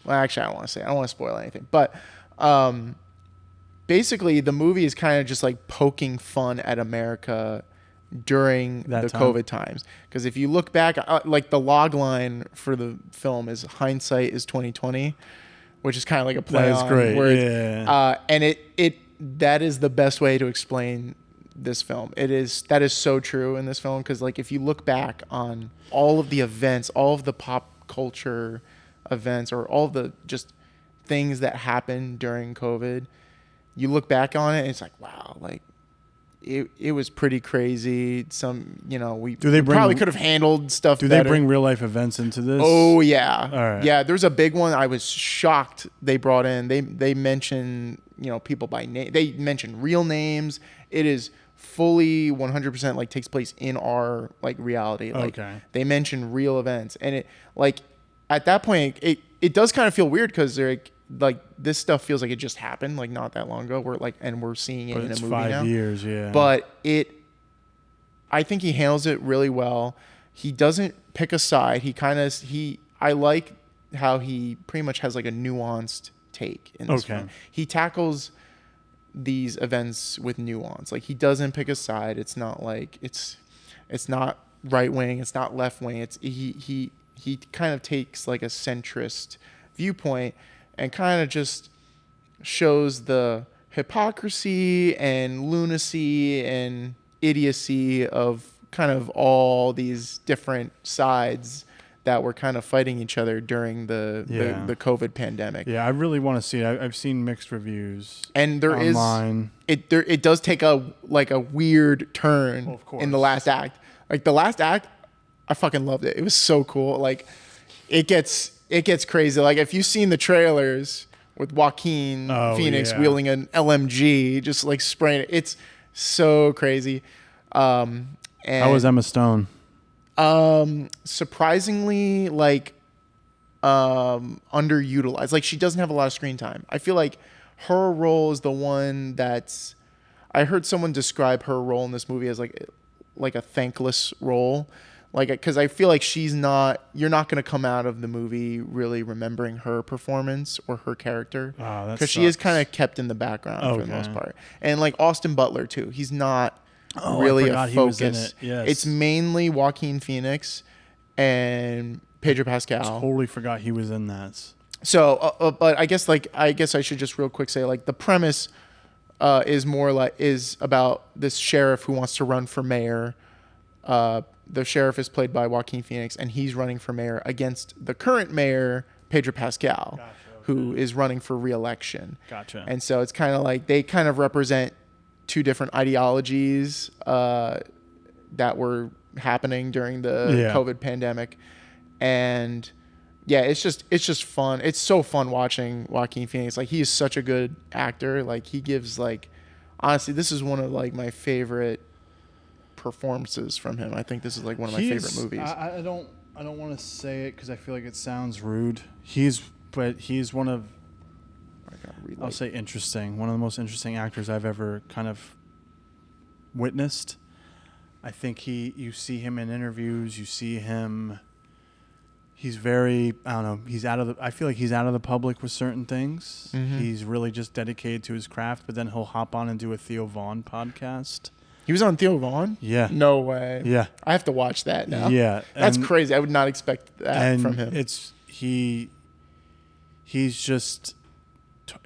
actually, I don't want to spoil anything, but basically the movie is kind of just like poking fun at America during the COVID times. Because if you look back, like the log line for the film is hindsight is 2020, which is kind of like a play on. That's great. Yeah. And that is the best way to explain this film. That is so true in this film, because like if you look back on all of the events, all of the pop culture events, or all the just things that happened during COVID, you look back on it and it's like, wow, like it was pretty crazy. We probably could have handled stuff better. Do they bring real life events into this? Oh yeah. All right. Yeah, there's a big one I was shocked they brought in. They mention, people by name. They mention real names. It is fully 100% like takes place in our like reality. Like they mention real events, and it like at that point it does kind of feel weird because they're like this stuff feels like it just happened like not that long ago. We're seeing it in a movie now. 5 years, yeah. But I think he handles it really well. He doesn't pick a side. I like how he pretty much has like a nuanced take in this film. He tackles these events with nuance. Like he doesn't pick a side. It's not like it's not right wing, it's not left wing. He kind of takes like a centrist viewpoint and kind of just shows the hypocrisy and lunacy and idiocy of kind of all these different sides that were kind of fighting each other during the COVID pandemic. Yeah, I really want to see it. I've seen mixed reviews. And there online. It does take a weird turn Well, of course. in the last act. Like the last act, I fucking loved it. It was so cool. Like it gets crazy. Like if you've seen the trailers with Joaquin Phoenix wielding an LMG, just like spraying it, it's so crazy. And How was Emma Stone? Surprisingly, like underutilized. Like she doesn't have a lot of screen time. I feel like her role is the one that's. I heard someone describe her role in this movie as like a thankless role, like because I feel like she's not. You're not going to come out of the movie really remembering her performance or her character because she is kind of kept in the background for the most part. And like Austin Butler too. He's not. Really a focus. Yes. It's mainly Joaquin Phoenix and Pedro Pascal. Totally forgot he was in that. So, but I guess I should just real quick say like the premise is about this sheriff who wants to run for mayor. The sheriff is played by Joaquin Phoenix, and he's running for mayor against the current mayor Pedro Pascal, who is running for re-election. Gotcha. And so it's kind of like they kind of represent two different ideologies that were happening during the COVID pandemic. And yeah, it's just fun. It's so fun watching Joaquin Phoenix. Like he is such a good actor. Like he gives like, honestly, this is one of like my favorite performances from him. I think this is like one of my favorite movies. I don't want to say it because I feel like it sounds rude. He's one of, I'll say interesting. One of the most interesting actors I've ever kind of witnessed. I think you see him in interviews. You see him. He's very, I don't know. I feel like he's out of the public with certain things. Mm-hmm. He's really just dedicated to his craft. But then he'll hop on and do a Theo Vaughn podcast. He was on Theo Vaughn? Yeah. No way. Yeah. I have to watch that now. Yeah. That's crazy. I would not expect that from him.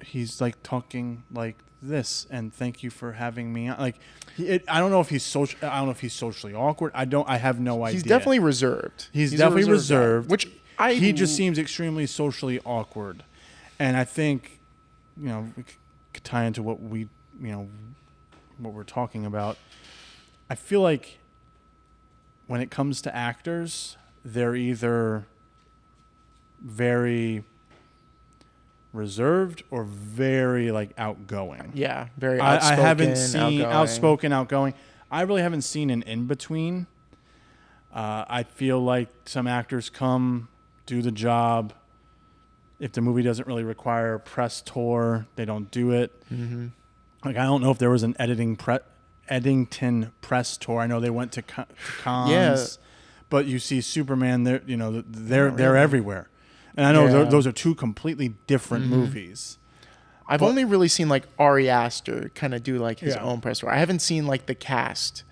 He's like talking like this, and thank you for having me on. Like, I don't know if he's socially awkward. I have no idea. He's definitely reserved. He's definitely reserved. Which he just seems extremely socially awkward, and I think, we could tie into what what we're talking about. I feel like when it comes to actors, they're either very reserved or very like outgoing. Yeah, very outspoken. I haven't seen outgoing. I really haven't seen an in between. I feel like some actors come, do the job. If the movie doesn't really require a press tour, they don't do it. Mm-hmm. Like I don't know if there was an Eddington press tour. I know they went to cons, but you see Superman. They're everywhere. And I know those are two completely different movies. I've only really seen like Ari Aster kind of do like his own press tour. I haven't seen like the cast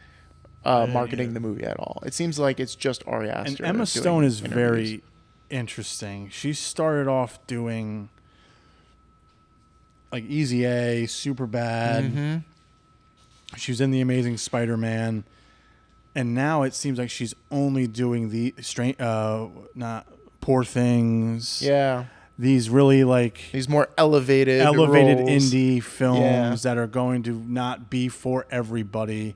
marketing the movie at all. It seems like it's just Ari Aster. And Emma Stone is very interesting. She started off doing like Easy A, Superbad. Mm-hmm. She was in The Amazing Spider-Man. And now it seems like she's only doing the Poor Things. Yeah. These really like these more elevated roles. Indie films that are going to not be for everybody.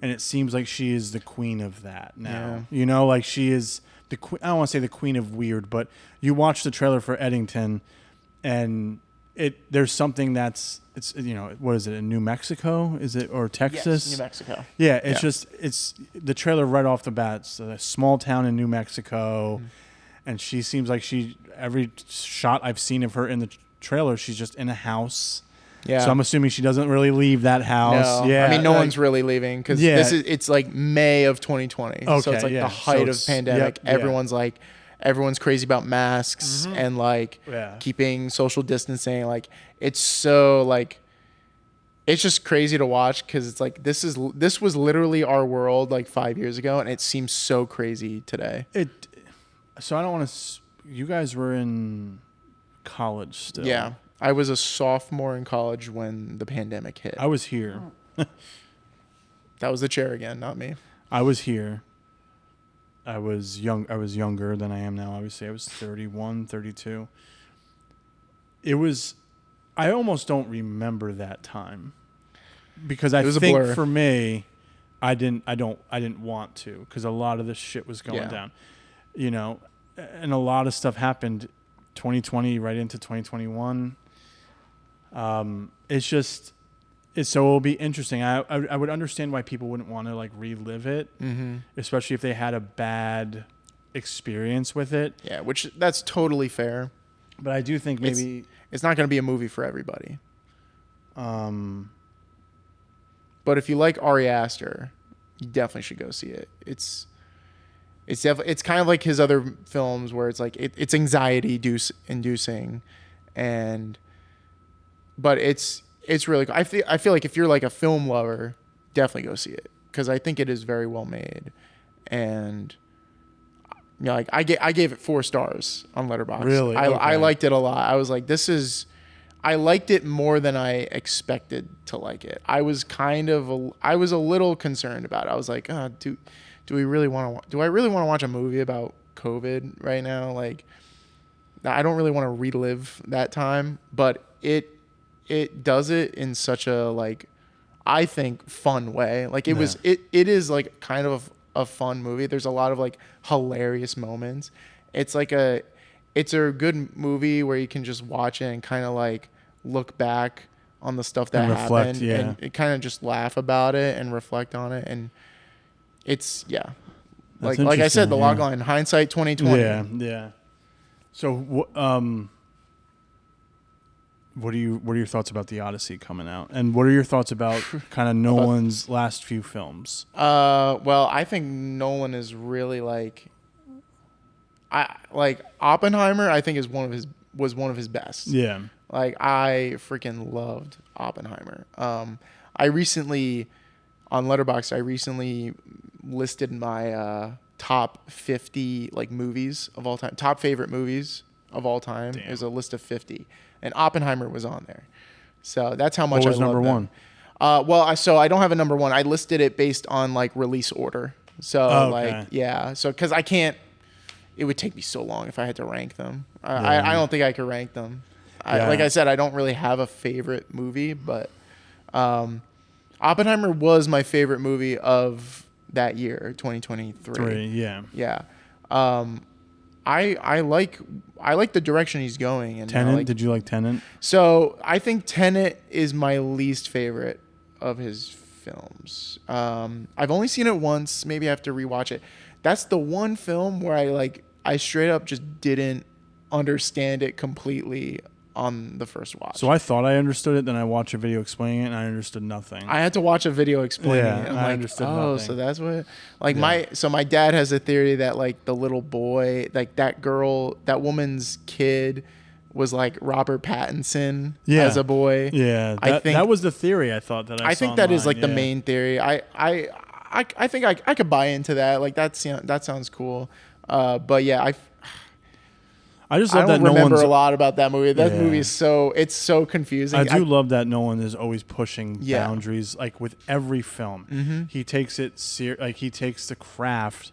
And it seems like she is the queen of that now. Yeah. Like she is the queen. I don't want to say the queen of weird, but you watch the trailer for Eddington and there's something it's what is it, in New Mexico? Is it, or Texas? Yes, New Mexico. Yeah, it's the trailer right off the bat. It's a small town in New Mexico. Mm-hmm. And she seems like every shot I've seen of her in the trailer, she's just in a house. Yeah. So I'm assuming she doesn't really leave that house. No. Yeah. I mean, no one's really leaving because it's like May of 2020. Okay, so it's like the height of pandemic. Yep, everyone's crazy about masks and like keeping social distancing. Like it's so like, it's just crazy to watch because it's like, this was literally our world like 5 years ago. And it seems so crazy today. So I don't want to. You guys were in college still. Yeah, I was a sophomore in college when the pandemic hit. I was here. That was the chair again, not me. I was here. I was younger than I am now. Obviously, I was 31, 32. It was. I almost don't remember that time because I think for me, I didn't want to because a lot of this shit was going down, you know, and a lot of stuff happened 2020 right into 2021. So it'll be interesting. I would understand why people wouldn't want to like relive it, especially if they had a bad experience with it. Yeah, which that's totally fair. But I do think maybe it's not going to be a movie for everybody. But if you like Ari Aster, you definitely should go see it. It's kind of like his other films where it's like it's anxiety inducing, but it's really cool. I feel like if you're like a film lover, definitely go see it because I think it is very well made, and you know, like I gave it 4 stars on Letterboxd. Really, I liked it a lot. I was like, I liked it more than I expected to like it. I was a little concerned about it. I was like, do I really want to watch a movie about COVID right now? Like, I don't really want to relive that time, but it does it in such a, like, I think, fun way. Like, it is like kind of a fun movie. There's a lot of like hilarious moments. It's a good movie where you can just watch it and kind of like look back on the stuff that happened and kind of just laugh about it and reflect on it. And it's like I said, the log line, hindsight 2020. Yeah. So what are your thoughts about the Odyssey coming out, and what are your thoughts about kind of Nolan's last few films? Well, I think Nolan is really like Oppenheimer. I think was one of his best. Yeah. Like I freaking loved Oppenheimer. I recently on Letterboxd listed my top 50 like movies of all time, top favorite movies of all time. Damn. Is a list of 50. And Oppenheimer was on there. So that's how much I love number one? So I don't have a number one. I listed it based on like release order. So so cuz it would take me so long if I had to rank them. I don't think I could rank them. Like I said, I don't really have a favorite movie, but Oppenheimer was my favorite movie of that year, 2023. Yeah. I like the direction he's going. And Tenet? Did you like Tenet? So I think Tenet is my least favorite of his films. I've only seen it once. Maybe I have to rewatch it. That's the one film where I straight up just didn't understand it completely on the first watch. So I thought I understood it, then I watched a video explaining it, and I understood nothing. I had to watch a video explaining it. And I understood nothing. So that's what my dad has a theory that like the little boy, like that woman's kid was like Robert Pattinson as a boy. Yeah, I think that was the theory I thought that I saw think that online. is like the main theory. I think I could buy into that. Like that sounds cool. But yeah, I just love that I don't remember a lot about that movie. That movie is so confusing. I do love that Nolan is always pushing boundaries, like with every film. Mm-hmm. He takes it he takes the craft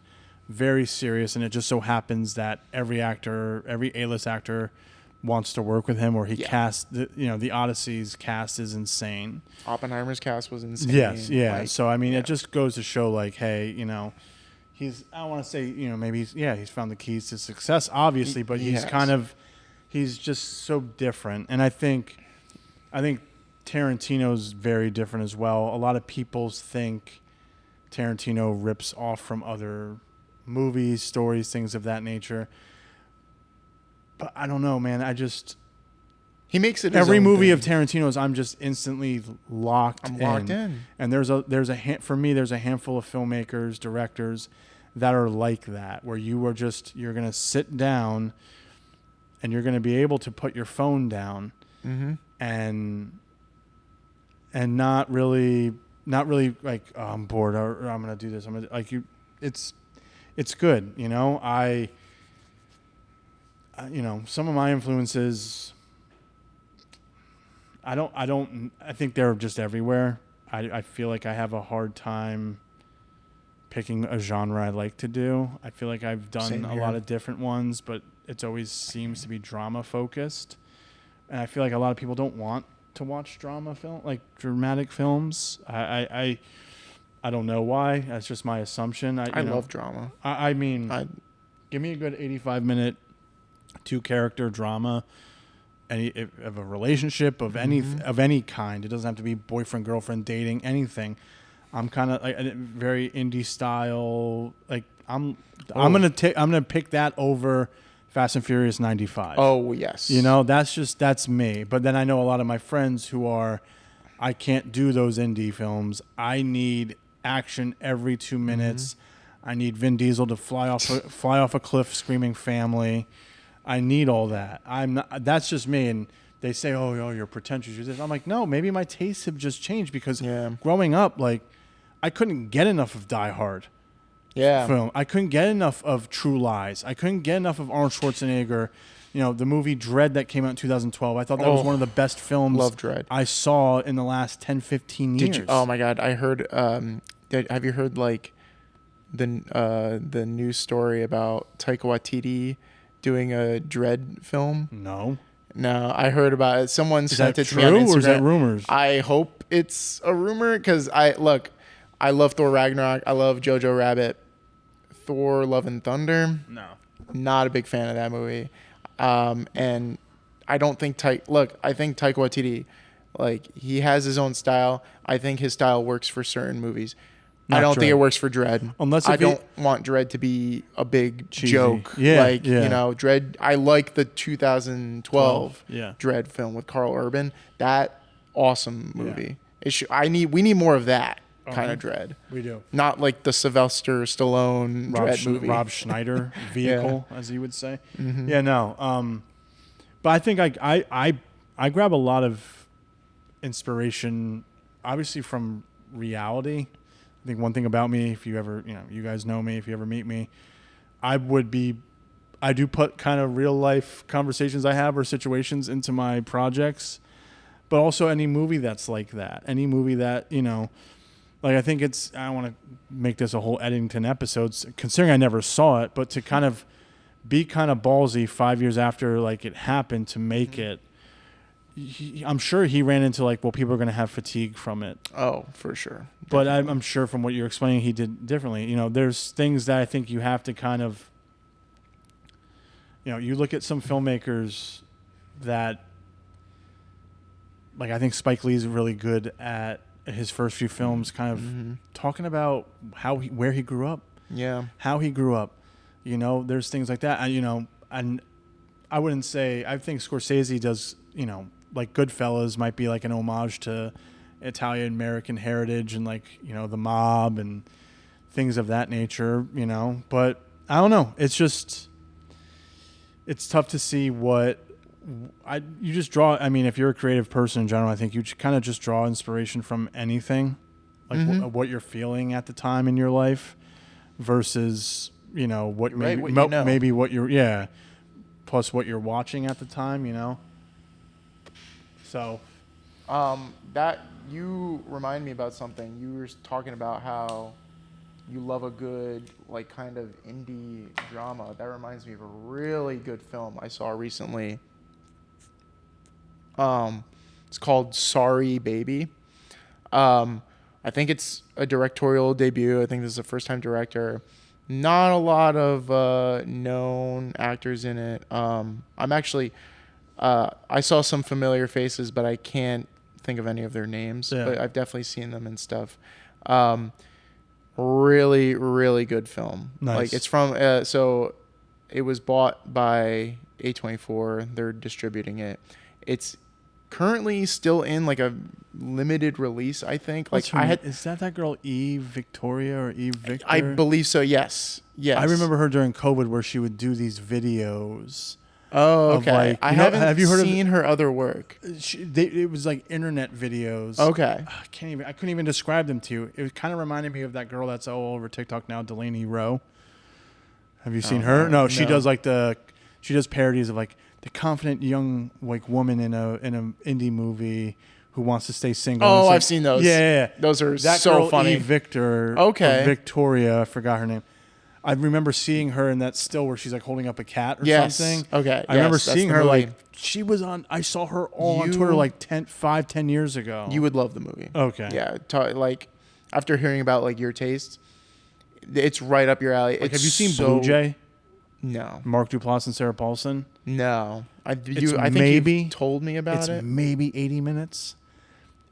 very serious, and it just so happens that every A-list actor wants to work with him, or he cast. The Odyssey's cast is insane. Oppenheimer's cast was insane. Yes, yeah. So I mean, it just goes to show, like, hey, I don't want to say, maybe he's found the keys to success, obviously, but he's just so different. And I think Tarantino's very different as well. A lot of people think Tarantino rips off from other movies, stories, things of that nature. But I don't know, man. He makes it every movie thing. of Tarantino's. I'm just instantly locked in. And there's a handful of filmmakers, directors that are like that, where you're going to sit down and you're going to be able to put your phone down and not really like, oh, I'm bored or I'm going to do this. It's good. Some of my influences, I think they're just everywhere. I feel like I have a hard time picking a genre I like to do. I feel like I've done Same a here. lot of different ones, but it's always seems to be drama focused. And I feel like a lot of people don't want to watch dramatic films. I don't know why. That's just my assumption. I love drama. I mean, give me a good 85-minute 2-character drama, of a relationship of any kind. It doesn't have to be boyfriend, girlfriend, dating, anything. I'm kind of like a very indie style. Like I'm gonna pick that over Fast and Furious 95. Oh yes. That's me. But then I know a lot of my friends who are, I can't do those indie films. I need action every 2 minutes. I need Vin Diesel to fly off a cliff screaming family. I need all that. That's just me. And they say, oh, you're pretentious. You're this. I'm like, no, maybe my tastes have just changed because growing up, like, I couldn't get enough of Die Hard. Film. I couldn't get enough of True Lies. I couldn't get enough of Arnold Schwarzenegger. The movie Dread that came out in 2012. I thought that was one of the best films Love Dread. I saw in the last 10, 15 years. Oh my God. I heard, have you heard like the news story about Taika Waititi doing a Dread film? No, I heard about it. Someone sent it to me on true Instagram. Or is that rumors? I hope it's a rumor because I love Thor Ragnarok. I love Jojo Rabbit. Thor Love and Thunder. No. Not a big fan of that movie. And I don't think I think Taika Waititi, like, he has his own style. I think his style works for certain movies. I don't think it works for Dread. I don't want Dread to be a big cheesy joke. Dread. I like the 2012 Dread film with Carl Urban. That awesome movie. Yeah. We need more of that kind of Dread. We do. Not like the Sylvester Stallone Dread movie. Rob Schneider vehicle, as you would say. Mm-hmm. Yeah, no. But I think I grab a lot of inspiration, obviously, from reality. I think one thing about me, if you ever, you guys know me, if you ever meet me, I do put kind of real life conversations I have or situations into my projects, but also any movie that's like that, any movie that, like, I think I don't want to make this a whole Eddington episode, considering I never saw it, but to kind of be kind of ballsy 5 years after, like, it happened to make it. I'm sure he ran into, like, well, people are going to have fatigue from it. Oh, for sure. But I'm sure from what you're explaining, he did differently. There's things that I think you have to kind of, you look at some filmmakers that, like, I think Spike Lee is really good at his first few films, kind of talking about where he grew up. Yeah. How he grew up. There's things like that. And I wouldn't say, I think Scorsese does, like Goodfellas might be like an homage to Italian American heritage and, like, the mob and things of that nature, but I don't know. It's just, it's tough to see what you just draw. I mean, if you're a creative person in general, I think you kind of just draw inspiration from anything, like what you're feeling at the time in your life versus, maybe what you're, plus what you're watching at the time, So, that you remind me about something. You were talking about how you love a good, like, kind of indie drama. That reminds me of a really good film I saw recently. It's called Sorry Baby. I think it's a directorial debut. I think this is a first-time director. Not a lot of known actors in it. I'm actually, I saw some familiar faces, but I can't think of any of their names. Yeah. But I've definitely seen them and stuff. Really, really good film. Nice. Like, it's from, so it was bought by A24. They're distributing it. It's currently still in, like, a limited release, I think. Like, is that girl Eve Victoria or Eve Victor? I believe so. Yes. I remember her during COVID where she would do these videos. Oh, okay. Like, have you seen her other work? It was like internet videos. Okay. I couldn't even describe them to you. It kind of reminded me of that girl that's all over TikTok now, Delaney Rowe. Have you seen her? No, she does she does parodies of, like, the confident young, like, woman in an indie movie Who Wants to Stay Single. Oh, It's I've seen those. Yeah. Those are that so girl, funny. Eve Victor. Okay. Or Victoria, I forgot her name. I remember seeing her in that still where she's like holding up a cat or something. Okay. I remember yes, that's seeing the her movie. like she was on. I saw her all on You- Twitter like 10 years ago. You would love the movie. Okay. Yeah. Like after hearing about like your taste, it's right up your alley. Like, It's have you seen so, Blue Jay? No. Mark Duplass and Sarah Paulson. No. I It's think maybe- you told me about It's it. maybe 80 minutes.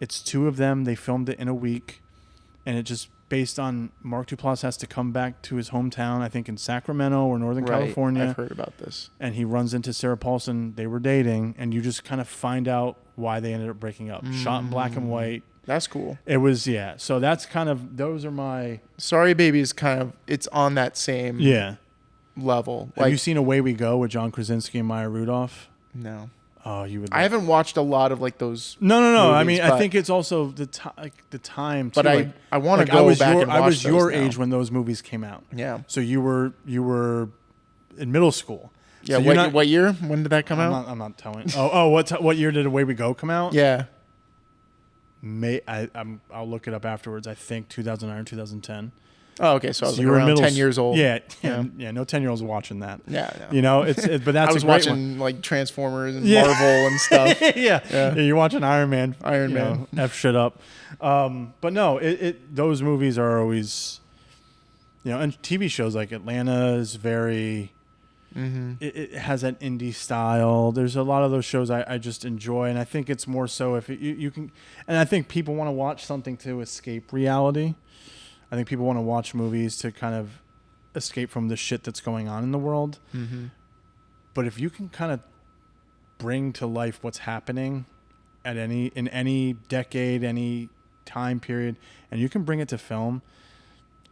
It's two of them. They filmed it in a week, and it just based on Mark Duplass has to come back to his hometown, I think in Sacramento or Northern Right. California. I've heard about this. And he runs into Sarah Paulson. They were dating, and you just kind of find out why they ended up breaking up. Shot in black and white. That's cool. It was, yeah. So that's kind of, those are my, Sorry Baby is kind of, it's on that same yeah. level. Have Like, you seen Away We Go with John Krasinski and Maya Rudolph? no. Oh, you would. I haven't watched a lot of like those. No. I movies, mean, I but- think it's also the time. Too. But like, I want to like, go back and watch I was those your now. age when those movies came out. Yeah. So you were in middle school. Yeah. So you're What year? When did that come out? I'm not telling. What year did Away We Go come out? Yeah. I'll look it up afterwards. I think 2009 or 2010. Oh, okay. So I was So like you were around middle 10 years old. Yeah. Yeah. No 10-year-olds watching that. Yeah. No. You know, but that's I was a great watching like Transformers and Yeah. Marvel and stuff. one. yeah. You're watching Iron Man. Iron you Man. know, F shit up. But no, those movies are always, and TV shows like Atlanta is very. Mm-hmm. It has that indie style. There's a lot of those shows I just enjoy, and I think it's more so if you can, and I think people want to watch something to escape reality. I think people want to watch movies to kind of escape from the shit that's going on in the world. Mm-hmm. But if you can kind of bring to life what's happening in any decade, any time period, and you can bring it to film,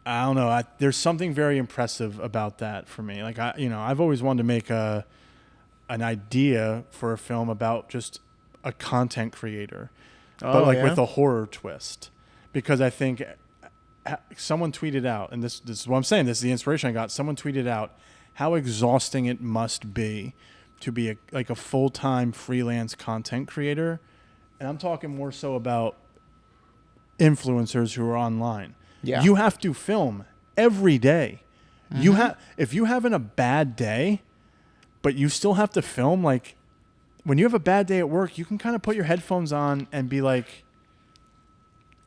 I don't know. There's something very impressive about that for me. Like I've always wanted to make an idea for a film about just a content creator, but with a horror twist, because I think someone tweeted out, and this is what I'm saying. This is the inspiration I got. Someone tweeted out how exhausting it must be to be a full-time freelance content creator, and I'm talking more so about influencers who are online. Yeah. You have to film every day. Mm-hmm. If you're having a bad day, but you still have to film, like when you have a bad day at work, you can kind of put your headphones on and be like,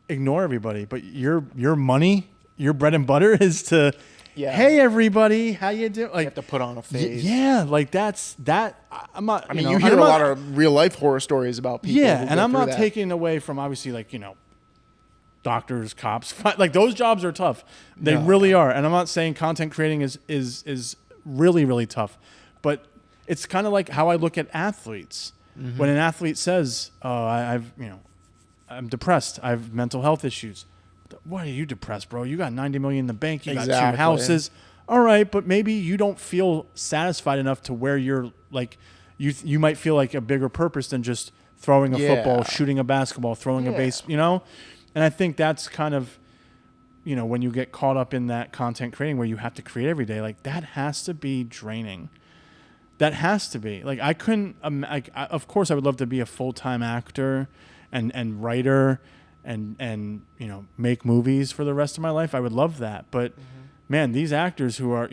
ignore everybody. But your money, your bread and butter is to, hey everybody, how you doing? Like You have to put on a face. yeah, like that's that. I'm not. I mean, know, you hear I'm a not- lot of real life horror stories about people. yeah, who and go I'm through not that. taking away from obviously doctors, cops, like those jobs are tough. They really are. And I'm not saying content creating is really, really tough, but it's kind of like how I look at athletes. Mm-hmm. When an athlete says, I'm depressed, I have mental health issues. Why are you depressed, bro? You got 90 million in the bank. You got 2 Exactly. houses. All right. But maybe you don't feel satisfied enough to where you're like, you might feel like a bigger purpose than just throwing a football, shooting a basketball, throwing a base, And I think that's kind of, when you get caught up in that content creating where you have to create every day, like that has to be draining. That has to be. Like I couldn't, of course I would love to be a full-time actor and writer and make movies for the rest of my life. I would love that. But man, these actors who are,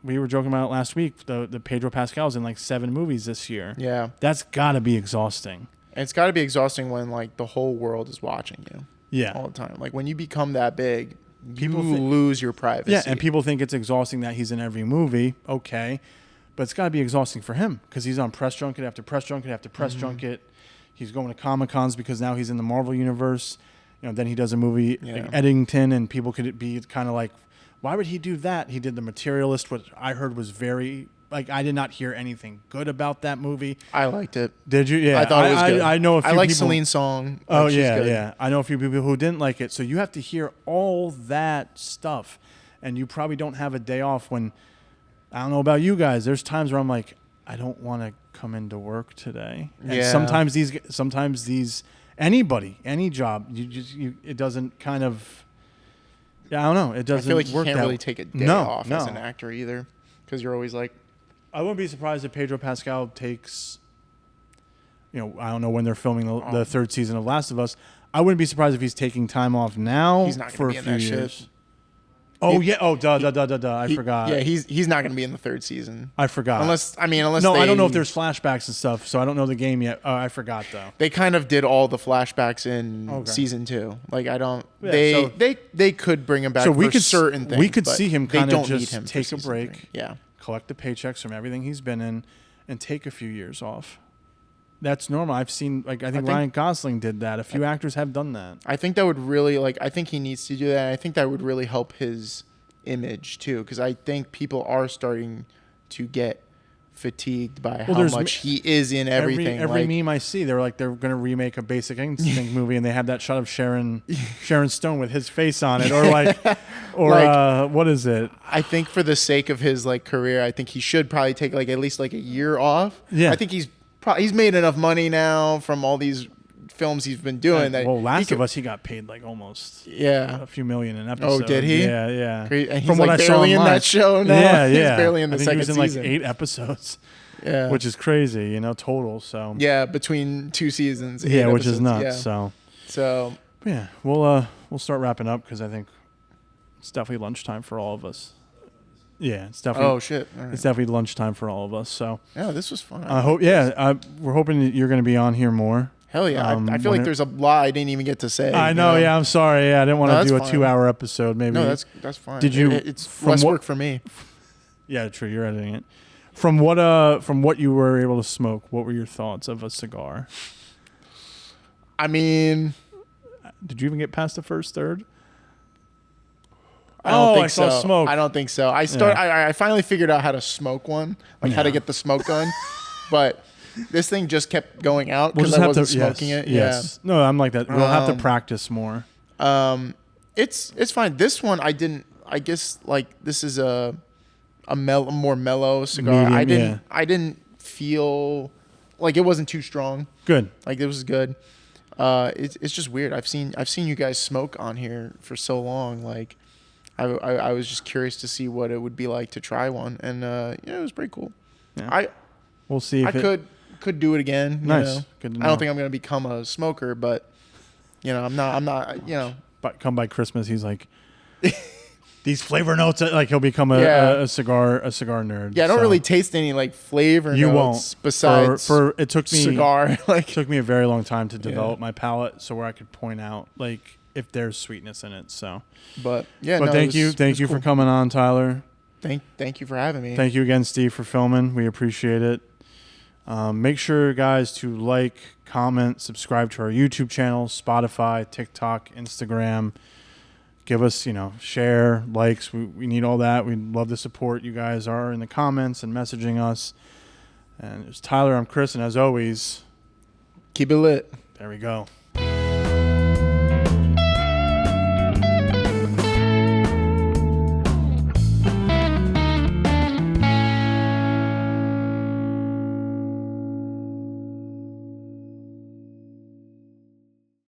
we were joking about it last week, the Pedro Pascal's in like 7 movies this year. Yeah. That's gotta be exhausting. And it's got to be exhausting when like the whole world is watching you. Yeah. All the time. Like when you become that big, People you lose your privacy. Yeah, and people think it's exhausting that he's in every movie. Okay. But it's got to be exhausting for him because he's on press junket after press junket after press junket. He's going to Comic-Cons because now he's in the Marvel Universe. Then he does a movie like Eddington, and people could be kind of like, why would he do that? He did The Materialist, which I heard was very... Like, I did not hear anything good about that movie. I liked it. Did you? Yeah. I thought it was good. I know a few I like people... Celine's song. Oh, Like, she's yeah, good. yeah. I know a few people who didn't like it. So you have to hear all that stuff. And you probably don't have a day off when... I don't know about you guys. There's times where I'm like, I don't want to come into work today. And Yeah. sometimes these... Anybody, any job, it doesn't kind of... Yeah, I don't know. It doesn't I feel like you work can't that really way. take a day off as No. an actor either. Because you're always like... I wouldn't be surprised if Pedro Pascal takes I don't know when they're filming the third season of Last of Us. I wouldn't be surprised if he's taking time off now He's not for gonna a be in few that years. shit. Oh yeah. Oh duh. I forgot. Yeah, he's not going to be in the third season. I forgot. Unless no, they, I don't know if there's flashbacks and stuff, so I don't know the game yet. I forgot though. They kind of did all the flashbacks in Okay. season 2. Like I don't. Yeah, They could bring him back So for we could certain things. we could but see him they kind of don't need just him for take a season break, 3. Yeah. collect the paychecks from everything he's been in, and take a few years off. That's normal. I've seen I think Ryan Gosling did that. A few actors have done that. I think that would really I think he needs to do that. I think that would really help his image too, because I think people are starting to get fatigued by how much he is in everything. Every meme I see, they're going to remake a Basic Instinct movie, and they have that shot of Sharon Stone with his face on it, or what is it? I think for the sake of his career, I think he should probably take at least a year off. Yeah, I think he's made enough money now from all these films he's been doing. Last of Us, he got paid a few million an episode. Oh, did he? Yeah. And he's From what I saw barely in online. that show now. Yeah. He's barely in the I think second he was in season. 8 episodes. Yeah, which is crazy, total. So yeah, between 2 seasons. Yeah, which episodes, is nuts. Yeah. So yeah, we'll start wrapping up because I think it's definitely lunchtime for all of us. Yeah, it's definitely. Oh shit! Right. It's definitely lunchtime for all of us. So yeah, this was fun. I hope. Yeah, we're hoping that you're going to be on here more. Hell yeah! I feel like there's a lot I didn't even get to say. I know. Yeah, I'm sorry. Yeah, I didn't want to do a 2-hour episode. Maybe. No, that's fine. Did you? It's less work for me. Yeah, true. You're editing it. From what you were able to smoke, what were your thoughts of a cigar? I mean, did you even get past the first third? I don't think I saw so. smoke. I don't think so. I finally figured out how to smoke one, how to get the smoke gun, but this thing just kept going out because I wasn't smoking it. Yes. Yeah. No, I'm like that. We'll have to practice more. It's fine. This one I didn't. I guess this is a more mellow cigar. Medium, I didn't feel like it wasn't too strong. Good. It was good. It's just weird. I've seen you guys smoke on here for so long. I was just curious to see what it would be like to try one, and it was pretty cool. Yeah. We'll see. If I could do it again. Nice. Good to know. I don't think I'm gonna become a smoker, but I'm not. But come by Christmas, he's like. These flavor notes, he'll become a cigar nerd. Yeah, I don't really taste any flavor you notes won't. besides for it took me cigar. It took me a very long time to develop my palate, so where I could point out if there's sweetness in it. So, but thank you for coming on, Tyler. Thank you for having me. Thank you again, Steve, for filming. We appreciate it. Make sure, guys, to comment, subscribe to our YouTube channel, Spotify, TikTok, Instagram. Give us, share, likes. We need all that. We'd love the support you guys are in the comments and messaging us. And it's Tyler, I'm Chris, and as always, keep it lit. There we go.